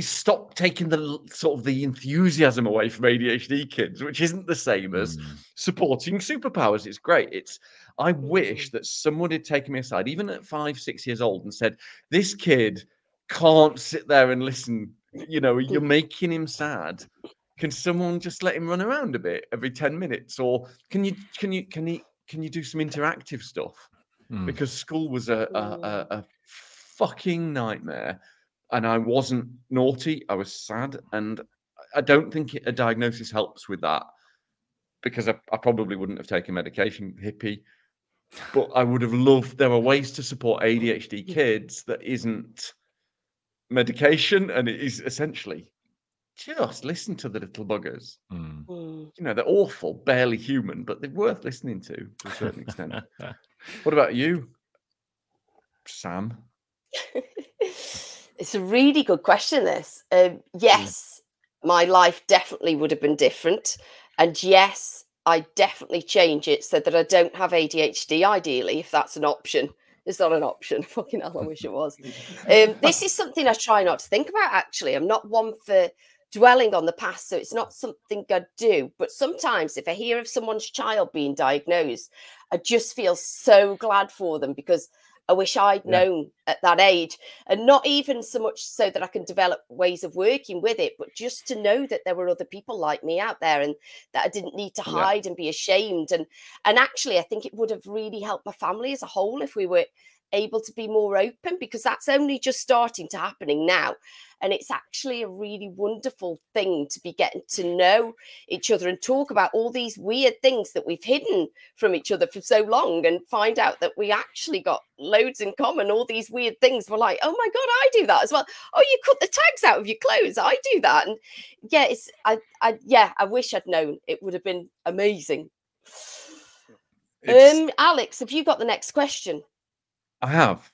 Speaker 3: stop taking the sort of the enthusiasm away from ADHD kids, which isn't the same as supporting superpowers. It's great. I wish that someone had taken me aside, even at 5, 6 years old, and said, "This kid can't sit there and listen. You know, you're making him sad. Can someone just let him run around a bit every 10 minutes, or can you do some interactive stuff?" Because school was a fucking nightmare, and I wasn't naughty. I was sad, and I don't think a diagnosis helps with that, because I probably wouldn't have taken medication, hippie. But I would have loved. There are ways to support ADHD kids that isn't medication, and it is essentially just listen to the little buggers. You know, they're awful, barely human, but they're worth listening to a certain extent. What about you, Sam?
Speaker 2: It's a really good question, this. Yes, my life definitely would have been different. And yes, I definitely change it so that I don't have ADHD, ideally, if that's an option. It's not an option. Fucking hell, I wish it was. This is something I try not to think about, actually. I'm not one for dwelling on the past, so it's not something I do. But sometimes if I hear of someone's child being diagnosed, I just feel so glad for them, because I wish I'd known at that age, and not even so much so that I can develop ways of working with it, but just to know that there were other people like me out there, and that I didn't need to hide and be ashamed. And actually, I think it would have really helped my family as a whole if we were able to be more open, because that's only just starting to happening now. And it's actually a really wonderful thing to be getting to know each other and talk about all these weird things that we've hidden from each other for so long, and find out that we actually got loads in common. All these weird things. We're like, oh my God, I do that as well. Oh, you cut the tags out of your clothes. I do that. And yeah, I wish I'd known. It would have been amazing. Alex, have you got the next question?
Speaker 3: I have.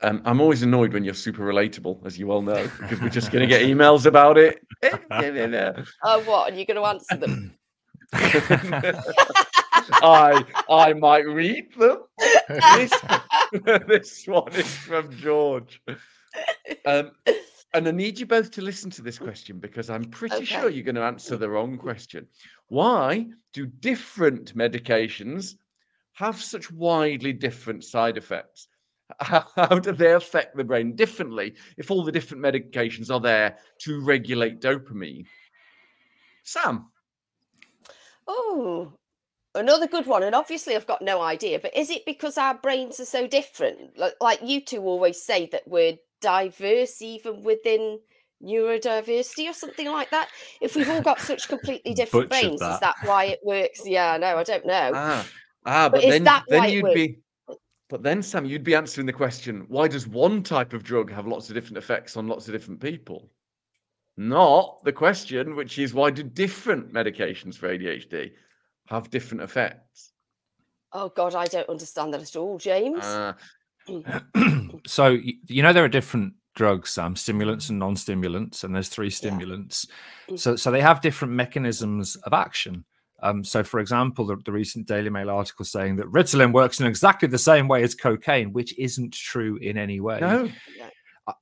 Speaker 3: I'm always annoyed when you're super relatable, as you well know, because we're just going to get emails about it.
Speaker 2: Oh, what? And you're going to answer them?
Speaker 3: I might read them. This one is from George. And I need you both to listen to this question, because I'm pretty sure you're going to answer the wrong question. Why do different medications have such widely different side effects? How do they affect the brain differently if all the different medications are there to regulate dopamine? Sam?
Speaker 2: Oh, another good one. And obviously I've got no idea, but is it because our brains are so different? Like you two always say that we're diverse even within neurodiversity or something like that. If we've all got such completely different brains, is that why it works? Yeah, no, I don't know.
Speaker 3: But then you'd be... But then, Sam, you'd be answering the question, why does one type of drug have lots of different effects on lots of different people? Not the question, which is, why do different medications for ADHD have different effects?
Speaker 2: Oh, God, I don't understand that at all, James.
Speaker 1: So, you know, there are different drugs, Sam, stimulants and non-stimulants, and there's 3 stimulants. So they have different mechanisms of action. So, for example, the recent Daily Mail article saying that Ritalin works in exactly the same way as cocaine, which isn't true in any way.
Speaker 3: No.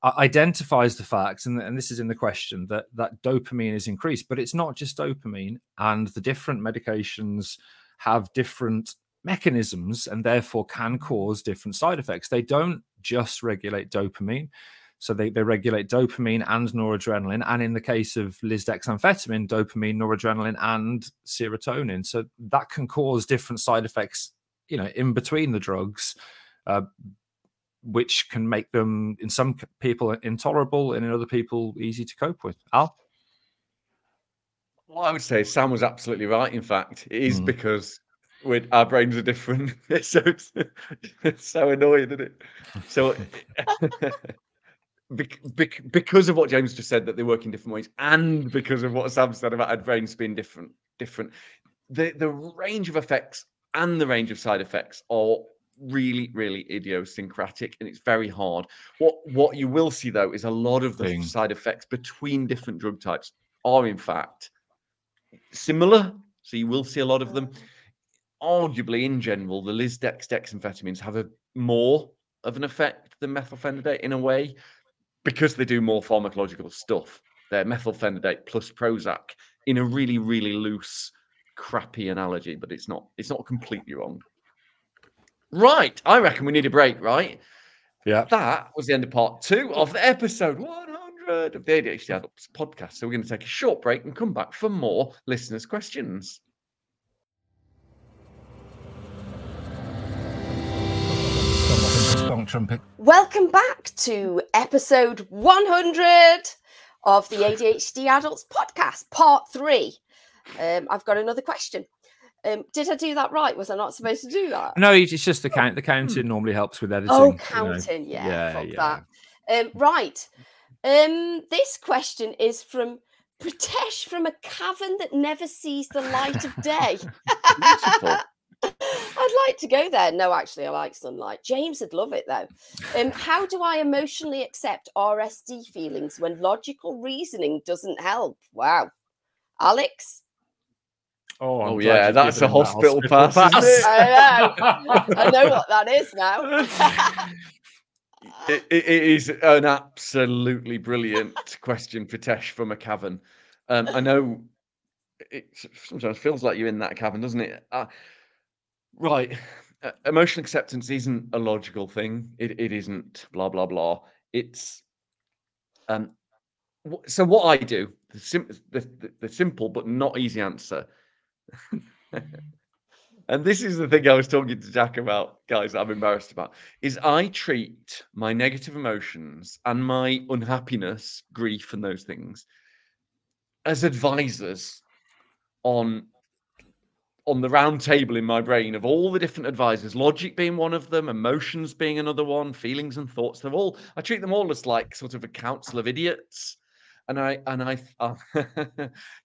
Speaker 1: Identifies the fact, and this is in the question, that dopamine is increased, but it's not just dopamine, and the different medications have different mechanisms and therefore can cause different side effects. They don't just regulate dopamine. So they regulate dopamine and noradrenaline, and in the case of lisdexamfetamine, dopamine, noradrenaline, and serotonin. So that can cause different side effects, in between the drugs, which can make them, in some people, intolerable, and in other people, easy to cope with. Al?
Speaker 3: Well, I would say Sam was absolutely right. In fact, it is because our brains are different. So it's so annoying, isn't it? So. Because of what James just said, that they work in different ways, and because of what Sam said about our brains being different, the range of effects and the range of side effects are really, really idiosyncratic, and it's very hard. What you will see, though, is a lot of the side effects between different drug types are, in fact, similar. So you will see a lot of them. Arguably, in general, the lisdexamfetamines have a more of an effect than methylphenidate in a way, because they do more pharmacological stuff. They're methylphenidate plus Prozac in a really, really loose, crappy analogy, but it's not completely wrong. Right. I reckon we need a break, right?
Speaker 1: Yeah.
Speaker 3: That was the end of part 2 of the episode 100 of the ADHD Adults podcast. So we're going to take a short break and come back for more listeners' questions.
Speaker 2: Welcome back to episode 100 of the ADHD Adults podcast, part 3. I've got another question. Did I do that right? Was I not supposed to do that?
Speaker 1: No, it's just the count. The counting normally helps with editing.
Speaker 2: Oh, counting, that. Right. This question is from Pritesh from a cavern that never sees the light of day.
Speaker 3: Beautiful.
Speaker 2: I'd like to go there. No, actually, I like sunlight. James would love it, though. How do I emotionally accept RSD feelings when logical reasoning doesn't help? Wow. Alex?
Speaker 3: Oh yeah, that's a hospital pass.
Speaker 2: I know what that is now.
Speaker 3: It is an absolutely brilliant question, Pritesh from a cavern. I know it sometimes feels like you're in that cavern, doesn't it? Right. Emotional acceptance isn't a logical thing. It isn't blah, blah, blah. It's so what I do, the simple but not easy answer. And this is the thing I was talking to Jack about, guys, I'm embarrassed about, is I treat my negative emotions and my unhappiness, grief and those things as advisors on the round table in my brain of all the different advisors, logic being one of them, emotions being another one, feelings and thoughts. I treat them all as like sort of a council of idiots. And I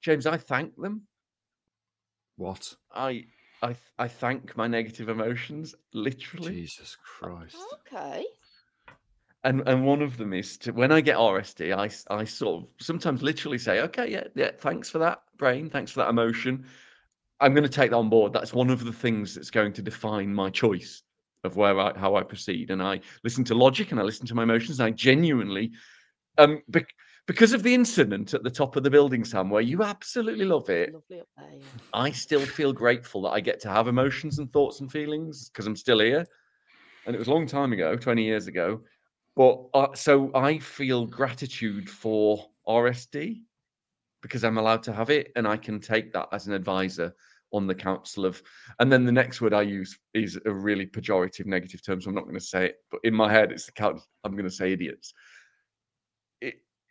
Speaker 3: James, I thank them.
Speaker 1: What?
Speaker 3: I thank my negative emotions, literally.
Speaker 1: Jesus Christ.
Speaker 2: Okay.
Speaker 3: And one of them is when I get RSD, I sort of sometimes literally say, okay, yeah, thanks for that, brain, thanks for that emotion. I'm going to take that on board. That's one of the things that's going to define my choice of how I proceed. And I listen to logic and I listen to my emotions. And I genuinely, because of the incident at the top of the building, Sam, where you absolutely love it.
Speaker 2: Lovely up there, yeah.
Speaker 3: I still feel grateful that I get to have emotions and thoughts and feelings because I'm still here. And it was a long time ago, 20 years ago. But so I feel gratitude for RSD because I'm allowed to have it, and I can take that as an advisor on the council of. And then the next word I use is a really pejorative, negative term, so I'm not going to say it. But in my head, it's the council. I'm going to say idiots.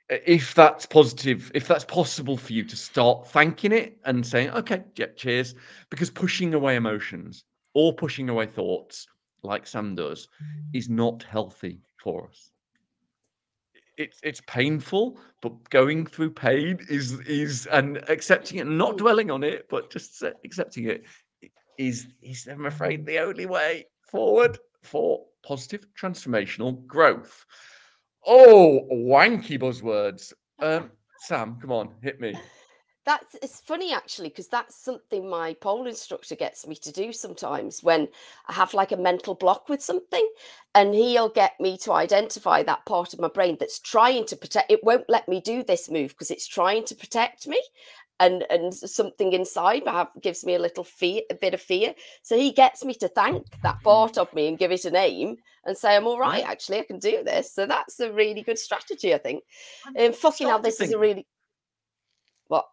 Speaker 3: If that's positive, if that's possible for you to start thanking it and saying, okay, yeah, cheers, because pushing away emotions or pushing away thoughts, like Sam does, is not healthy for us. It's painful, but going through pain is and accepting it, not dwelling on it, but just accepting it is I'm afraid the only way forward for positive transformational growth. Oh, wanky buzzwords. Sam, come on, hit me.
Speaker 2: It's funny actually, because that's something my pole instructor gets me to do sometimes when I have like a mental block with something, and he'll get me to identify that part of my brain that's trying to protect. It won't let me do this move because it's trying to protect me, and something inside gives me a little fear, a bit of fear. So he gets me to thank that part of me and give it a name and say, I'm all right, actually, I can do this. So that's a really good strategy, I think. Fucking hell, this is a really... What?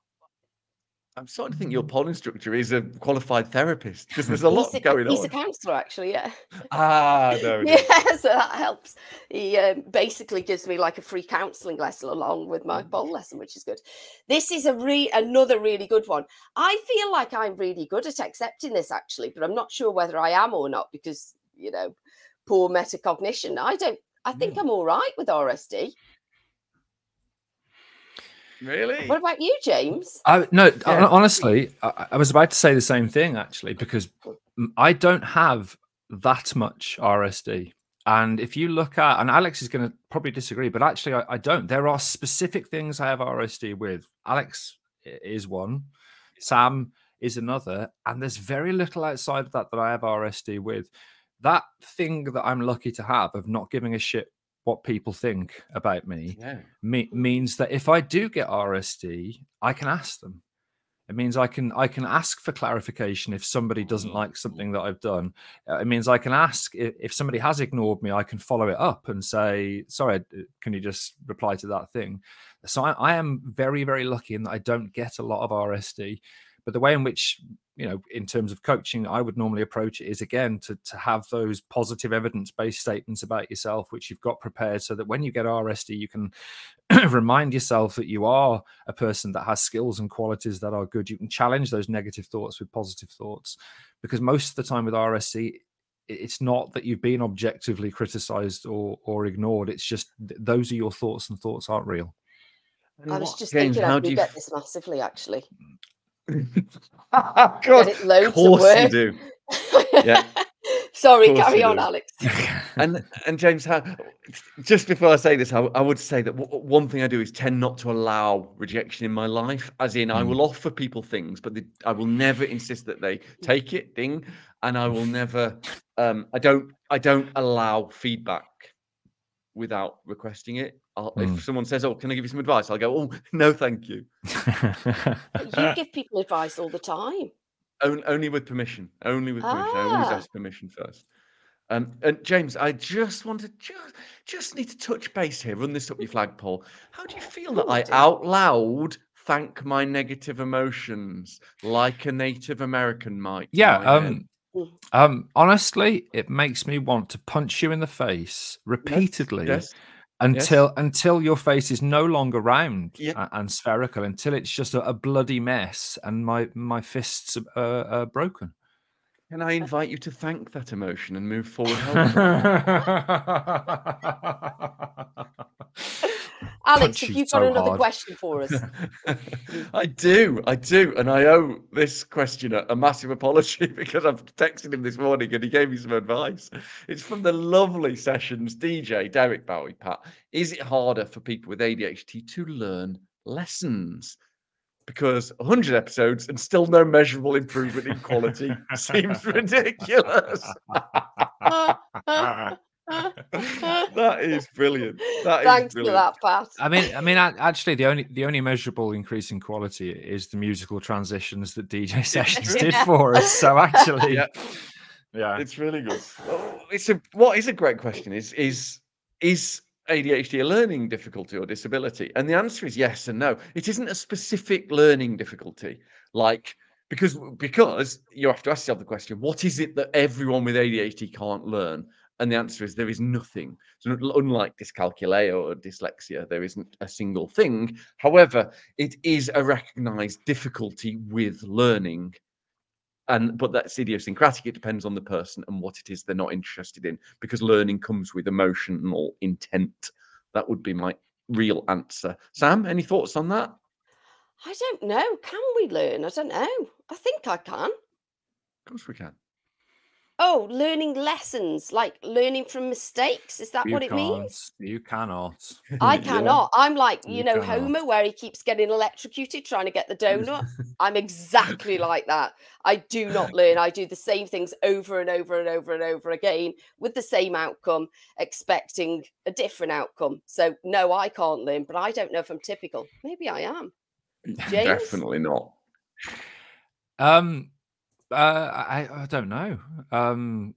Speaker 3: I'm starting to think your pole instructor is a qualified therapist, because there's a lot going on.
Speaker 2: He's a counsellor, actually, yeah.
Speaker 3: No.
Speaker 2: Yeah, so that helps. He basically gives me like a free counselling lesson along with my pole lesson, which is good. This is another really good one. I feel like I'm really good at accepting this, actually, but I'm not sure whether I am or not because, poor metacognition. I think I'm all right with RSD.
Speaker 3: Really?
Speaker 2: What about you, James?
Speaker 1: Honestly, I was about to say the same thing, actually, because I don't have that much RSD. And if you look at, and Alex is going to probably disagree, but actually I don't. There are specific things I have RSD with. Alex is one, Sam is another, and there's very little outside of that I have RSD with. That thing that I'm lucky to have of not giving a shit what people think about me, means that if I do get RSD, I can ask them. It means I can ask for clarification if somebody doesn't like something that I've done. It means I can ask if somebody has ignored me, I can follow it up and say, sorry, can you just reply to that thing? So I am very, very lucky in that I don't get a lot of RSD. But the way in which, in terms of coaching, I would normally approach it is, again, to have those positive evidence-based statements about yourself, which you've got prepared so that when you get RSD, you can remind yourself that you are a person that has skills and qualities that are good. You can challenge those negative thoughts with positive thoughts, because most of the time with RSD, it's not that you've been objectively criticized or ignored. It's just those are your thoughts, and thoughts aren't real.
Speaker 2: I was just thinking I do get this massively, actually.
Speaker 3: Of course you do. Yeah.
Speaker 2: Sorry, carry on, Alex.
Speaker 3: and James, just before I say this, I would say that one thing I do is tend not to allow rejection in my life. As in, I will offer people things, but I will never insist that they take it. And I will never. I don't allow feedback without requesting it. If someone says, "Oh, can I give you some advice?" I'll go, "Oh, no, thank you."
Speaker 2: You give people advice all the time.
Speaker 3: Only with permission. Only with permission. I always ask permission first. And James, I just want to just need to touch base here. Run this up your flagpole. How do you feel that I out loud thank my negative emotions like a Native American might?
Speaker 1: Yeah. Honestly, it makes me want to punch you in the face repeatedly. Yes. Until your face is no longer round and spherical, until it's just a bloody mess and my fists are broken.
Speaker 3: Can I invite you to thank that emotion and move forward?
Speaker 2: Alex, have you got another question for us?
Speaker 3: I do, and I owe this questioner a massive apology because I've texted him this morning and he gave me some advice. It's from the lovely Sessions DJ, Derek Bowie. Pat, is it harder for people with ADHD to learn lessons? Because 100 episodes and still no measurable improvement in quality seems ridiculous. That is brilliant.
Speaker 2: Thanks for that, Pat.
Speaker 1: I mean, actually, the only measurable increase in quality is the musical transitions that DJ Sessions did for us. So actually, yeah,
Speaker 3: it's really good. What is a great question is ADHD a learning difficulty or disability? And the answer is yes and no. It isn't a specific learning difficulty, because you have to ask yourself the question: what is it that everyone with ADHD can't learn? And the answer is there is nothing. So unlike dyscalculia or dyslexia, there isn't a single thing. However, it is a recognized difficulty with learning. But that's idiosyncratic. It depends on the person and what it is they're not interested in, because learning comes with emotional intent. That would be my real answer. Sam, any thoughts on that?
Speaker 2: I don't know. Can we learn? I don't know. I think I can.
Speaker 3: Of course we can.
Speaker 2: Oh, learning lessons, like learning from mistakes. Is that what it means?
Speaker 1: You cannot.
Speaker 2: I
Speaker 3: Yeah.
Speaker 2: cannot. I'm like,
Speaker 1: You
Speaker 2: know,
Speaker 1: cannot.
Speaker 2: Homer, where he keeps getting electrocuted trying to get the donut. I'm exactly like that. I do not learn. I do the same things over and over and over and over again with the same outcome, expecting a different outcome. So no, I can't learn, but I don't know if I'm typical. Maybe I am. James?
Speaker 3: Definitely not.
Speaker 1: I don't know. I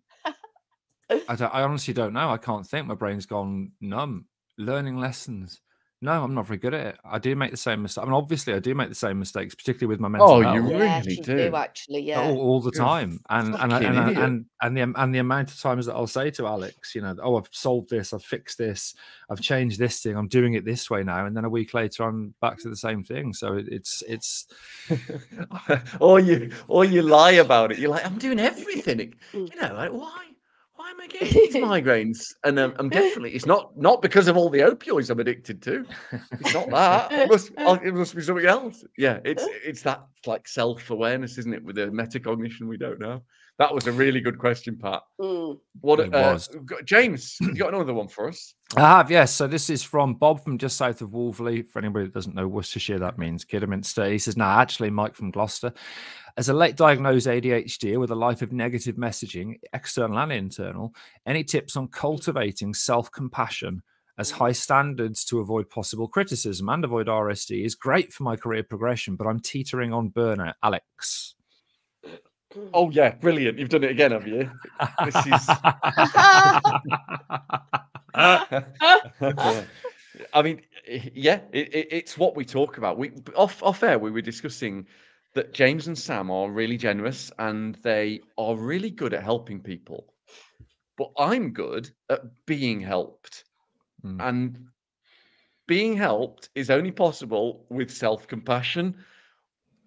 Speaker 1: honestly don't know. I can't think. My brain's gone numb. Learning lessons. No, I'm not very good at it. I do make the same mistake. I mean, obviously, I do make the same mistakes, particularly with my mental
Speaker 3: Oh,
Speaker 1: health.
Speaker 3: you
Speaker 2: Yes,
Speaker 3: really
Speaker 2: you
Speaker 3: do.
Speaker 2: actually, yeah.
Speaker 1: All the time, and
Speaker 3: fucking
Speaker 1: the amount of times that I'll say to Alex, you know, oh, I've solved this, I've fixed this, I've changed this thing, I'm doing it this way now, and then a week later I'm back to the same thing. So it's
Speaker 3: or you lie about it. You're like, I'm doing everything. You know, like, why am I getting these migraines? And I'm definitely, it's not because of all the opioids I'm addicted to. It's not that. It must be something else. Yeah, it's that like self-awareness, isn't it? With the metacognition we don't know. That was a really good question, Pat. What
Speaker 1: It was.
Speaker 3: James, have you got another one for us?
Speaker 1: I have, yes. So this is from Bob from just south of Wolverley. For anybody that doesn't know Worcestershire, that means Kidderminster. He says, no, actually, Mike from Gloucester. As a late diagnosed ADHD with a life of negative messaging, external and internal, any tips on cultivating self-compassion as high standards to avoid possible criticism and avoid RSD is great for my career progression, but I'm teetering on burnout. Alex.
Speaker 3: Oh, yeah, brilliant. You've done it again, have you? This is... I mean, yeah, it's what we talk about. We off air, we were discussing that James and Sam are really generous and they are really good at helping people. But I'm good at being helped. And being helped is only possible with self-compassion,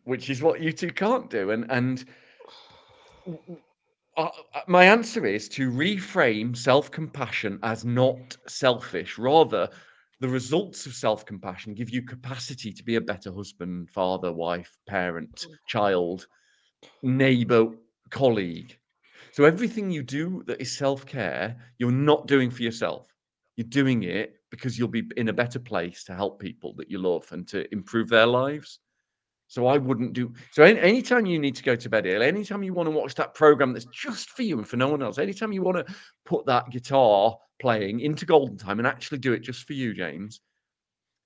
Speaker 3: which is what you two can't do. And my answer is to reframe self-compassion as not selfish. Rather, the results of self-compassion give you capacity to be a better husband, father, wife, parent, child, neighbor, colleague. So everything you do that is self-care, you're not doing for yourself. You're doing it because you'll be in a better place to help people that you love and to improve their lives. So I wouldn't do... So anytime you need to go to bed early, anytime you want to watch that program that's just for you and for no one else, anytime you want to put that guitar playing into golden time and actually do it just for you, James,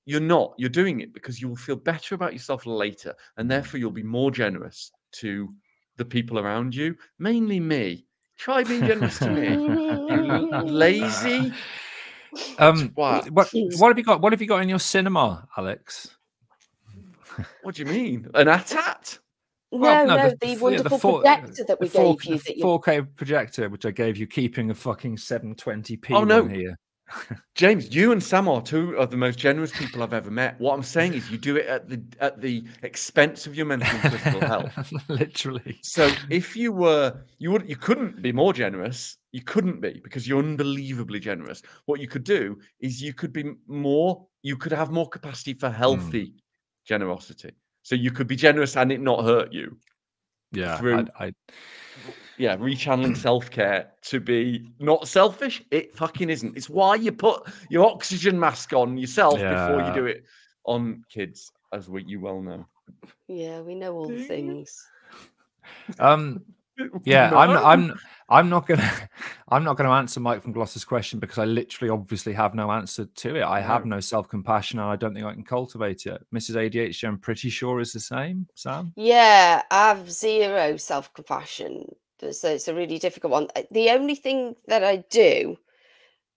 Speaker 3: you're not. You're doing it because you will feel better about yourself later, and therefore you'll be more generous to the people around you, mainly me. Try being generous to me. You lazy twat.
Speaker 1: What have you got in your cinema, Alex?
Speaker 3: What do you mean? An AT-AT?
Speaker 2: No, the wonderful projector that we gave you.
Speaker 1: The 4K projector, which I gave you, keeping a fucking 720p
Speaker 3: no.
Speaker 1: one here.
Speaker 3: James, you and Sam are two of the most generous people I've ever met. What I'm saying is you do it at the expense of your mental and physical health.
Speaker 1: Literally.
Speaker 3: So if you couldn't be more generous. You couldn't be, because you're unbelievably generous. What you could do is you could have more capacity for healthy generosity. So you could be generous and it not hurt you.
Speaker 1: Yeah.
Speaker 3: Through rechanneling self-care to be not selfish. It fucking isn't. It's why you put your oxygen mask on yourself before you do it on kids, as you well know.
Speaker 2: Yeah, we know all the things.
Speaker 1: Yeah, no. I'm not gonna answer Mike from Gloucester's question because I literally obviously have no answer to it. I have no self-compassion and I don't think I can cultivate it. Mrs ADHD, I'm pretty sure is the same. Sam?
Speaker 2: Yeah, I have zero self-compassion. So it's a really difficult one. The only thing that I do,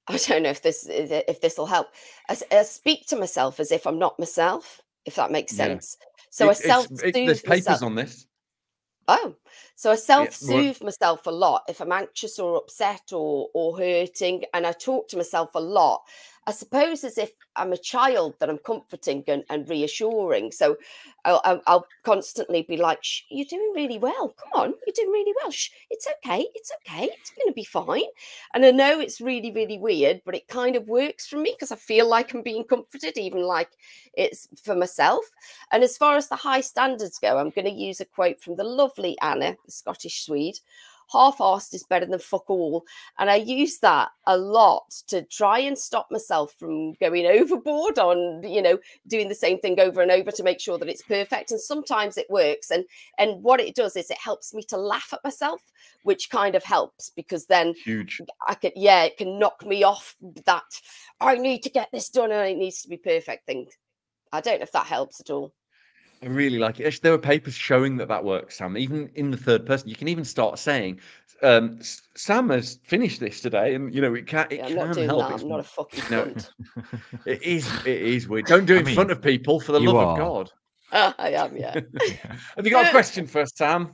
Speaker 2: I don't know if this will help. I speak to myself as if I'm not myself, if that makes sense. So I self-soothe
Speaker 3: there's papers
Speaker 2: myself.
Speaker 3: on this.
Speaker 2: Oh, so I self-soothe myself a lot if I'm anxious or upset or hurting, and I talk to myself a lot. I suppose as if I'm a child that I'm comforting and reassuring. So I'll constantly be like, "Shh, you're doing really well. Come on, you're doing really well. Shh, it's okay. It's okay. It's going to be fine." And I know it's really, really weird, but it kind of works for me because I feel like I'm being comforted, even like it's for myself. And as far as the high standards go, I'm going to use a quote from the lovely Anna, the Scottish Swede. half-assed is better than fuck all. And I use that a lot to try and stop myself from going overboard on, you know, doing the same thing over and over to make sure that it's perfect. And sometimes it works. And what it does is it helps me to laugh at myself, which kind of helps, because then it can knock me off that I need to get this done and it needs to be perfect thing. I don't know if that helps at all.
Speaker 3: I really like it. Actually, there were papers showing that works, Sam. Even in the third person, you can even start saying, "Sam has finished this today," and you know it can.
Speaker 2: I'm not doing
Speaker 3: help.
Speaker 2: that. I'm not a fucking cunt.
Speaker 3: It is weird. Don't do it in front of people, for the love of God.
Speaker 2: I am, yeah.
Speaker 3: Have you got a question for us, Sam?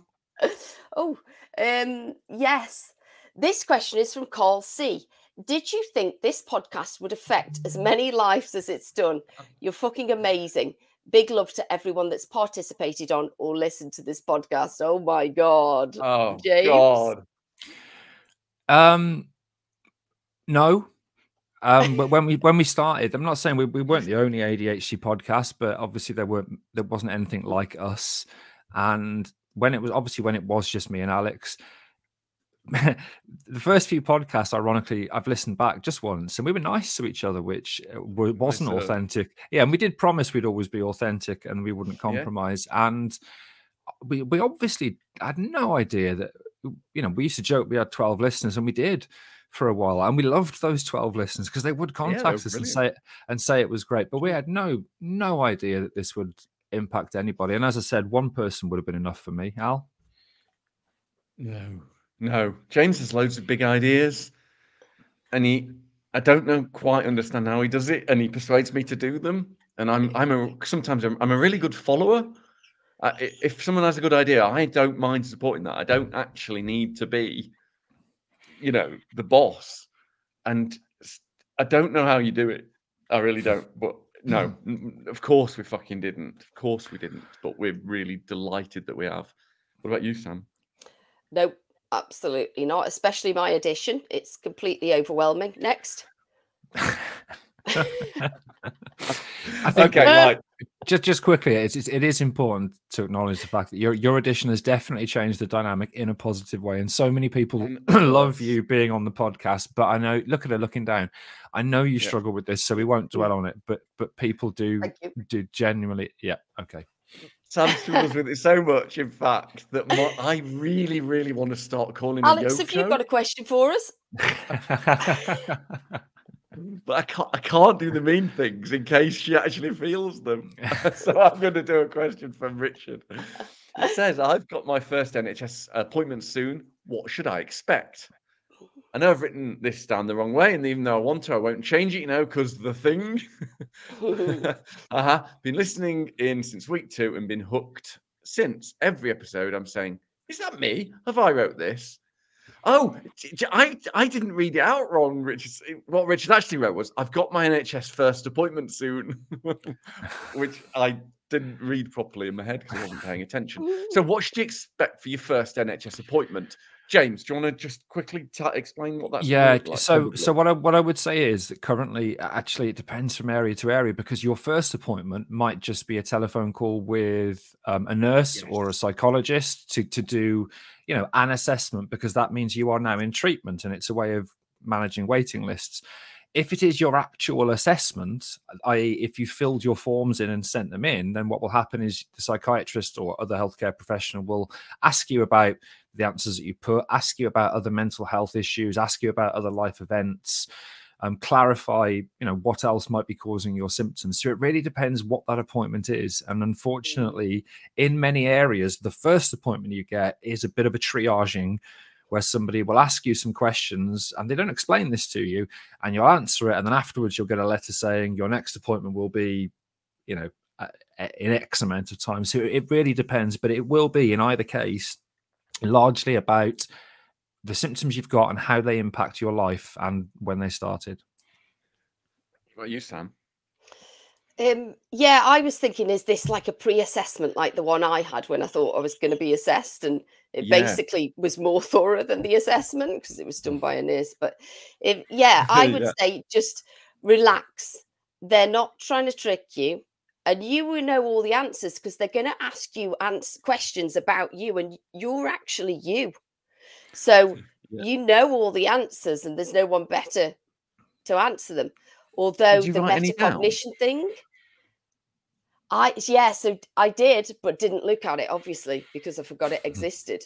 Speaker 2: Oh, yes. This question is from Carl C. Did you think this podcast would affect as many lives as it's done? You're fucking amazing. Big love to everyone that's participated on or listened to this podcast. Oh my God.
Speaker 3: Oh,
Speaker 2: James?
Speaker 3: God.
Speaker 1: No. But when we started, I'm not saying we weren't the only ADHD podcast, but obviously there wasn't anything like us. And when it was just me and Alex, the first few podcasts, ironically, I've listened back just once, and we were nice to each other, which wasn't authentic. Yeah, and we did promise we'd always be authentic and we wouldn't compromise. Yeah. And we obviously had no idea that, you know, we used to joke we had 12 listeners, and we did for a while, and we loved those 12 listeners because they would contact us and say it was great. But we had no idea that this would impact anybody. And as I said, one person would have been enough for me. Al?
Speaker 3: No. James has loads of big ideas, and I don't quite understand how he does it, and he persuades me to do them. And sometimes I'm a really good follower. If someone has a good idea, I don't mind supporting that. I don't actually need to be, you know, the boss. And I don't know how you do it. I really don't. But no, of course we fucking didn't. Of course we didn't. But we're really delighted that we have. What about you, Sam?
Speaker 2: Nope. Absolutely not, especially my edition. It's completely overwhelming. Next.
Speaker 1: I think,
Speaker 3: okay, right.
Speaker 1: Just quickly, it is important to acknowledge the fact that your edition has definitely changed the dynamic in a positive way, and so many people love you being on the podcast. But I know, look at her looking down. I know you struggle with this, so we won't dwell on it. But people do genuinely. Yeah. Okay.
Speaker 3: Sam struggles with it so much, in fact, that I really, really want to start calling
Speaker 2: Alex,
Speaker 3: it
Speaker 2: have you got a question for us?
Speaker 3: But I can't do the mean things in case she actually feels them. So I'm going to do a question from Richard. It says, I've got my first NHS appointment soon. What should I expect? I know I've written this down the wrong way, and even though I want to, I won't change it, you know, because the thing. Been listening in since week 2 and been hooked since. Every episode I'm saying, is that me? Have I wrote this? Oh, I didn't read it out wrong, Richard. What Richard actually wrote was, I've got my NHS first appointment soon, which I didn't read properly in my head because I wasn't paying attention. So what should you expect for your first NHS appointment? James, do you want to just quickly explain what that's
Speaker 1: like?
Speaker 3: So
Speaker 1: what I would say is that currently, actually, it depends from area to area, because your first appointment might just be a telephone call with a nurse or a psychologist to do, you know, an assessment, because that means you are now in treatment, and it's a way of managing waiting lists. If it is your actual assessment, i.e. if you filled your forms in and sent them in, then what will happen is the psychiatrist or other healthcare professional will ask you about the answers that you put, ask you about other mental health issues, ask you about other life events, clarify, you know, what else might be causing your symptoms. So it really depends what that appointment is. And unfortunately, in many areas, the first appointment you get is a bit of a triaging, where somebody will ask you some questions and they don't explain this to you, and you'll answer it. And then afterwards you'll get a letter saying your next appointment will be, you know, in X amount of time. So it really depends, but it will be in either case largely about the symptoms you've got and how they impact your life and when they started.
Speaker 3: What about you, Sam?
Speaker 2: Yeah, I was thinking, is this like a pre-assessment like the one I had when I thought I was going to be assessed, and it basically was more thorough than the assessment because it was done by a nurse. But I would say just relax. They're not trying to trick you, and you will know all the answers because they're going to ask you questions about you, and you're actually you. So you know all the answers, and there's no one better to answer them. Although the metacognition thing, so I did, but didn't look at it, obviously, because I forgot it existed.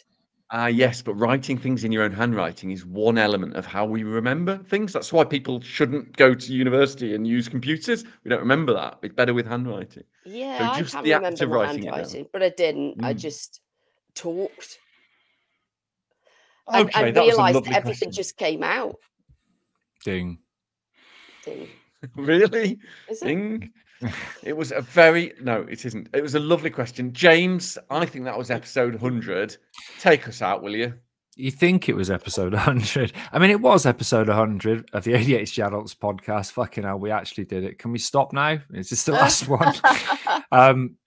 Speaker 3: Yes, but writing things in your own handwriting is one element of how we remember things. That's why people shouldn't go to university and use computers. We don't remember that. It's better with handwriting.
Speaker 2: Yeah,
Speaker 3: so just
Speaker 2: I can
Speaker 3: the act
Speaker 2: remember
Speaker 3: of
Speaker 2: my
Speaker 3: writing
Speaker 2: handwriting, but I didn't. I just talked.
Speaker 3: Okay,
Speaker 2: and realised that everything just came out.
Speaker 1: Ding.
Speaker 2: Ding.
Speaker 3: Really?
Speaker 2: Is it?
Speaker 3: Ding. It was a very no, it isn't. It was a lovely question, James. I think that was episode 100. Take us out, will you?
Speaker 1: You think it was episode 100? I mean, it was episode 100 of the ADHD Adults podcast. Fucking hell, we actually did it. Can we stop now? Is this the last one?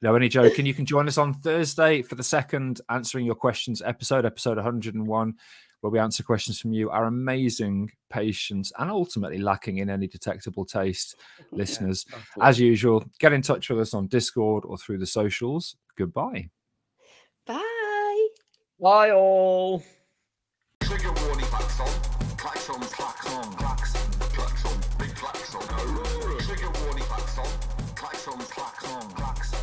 Speaker 1: No, only joking. You can join us on Thursday for the second Answering Your Questions episode 101, where we answer questions from you, our amazing patience, and ultimately lacking in any detectable taste listeners. As usual, get in touch with us on Discord or through the socials. Goodbye.
Speaker 2: Bye.
Speaker 3: Bye all.
Speaker 4: Trigger warning klaxon, klaxon, klaxon, klaxon, klaxon, big klaxon. Trigger warning klaxon, klaxon, klaxon, klaxon.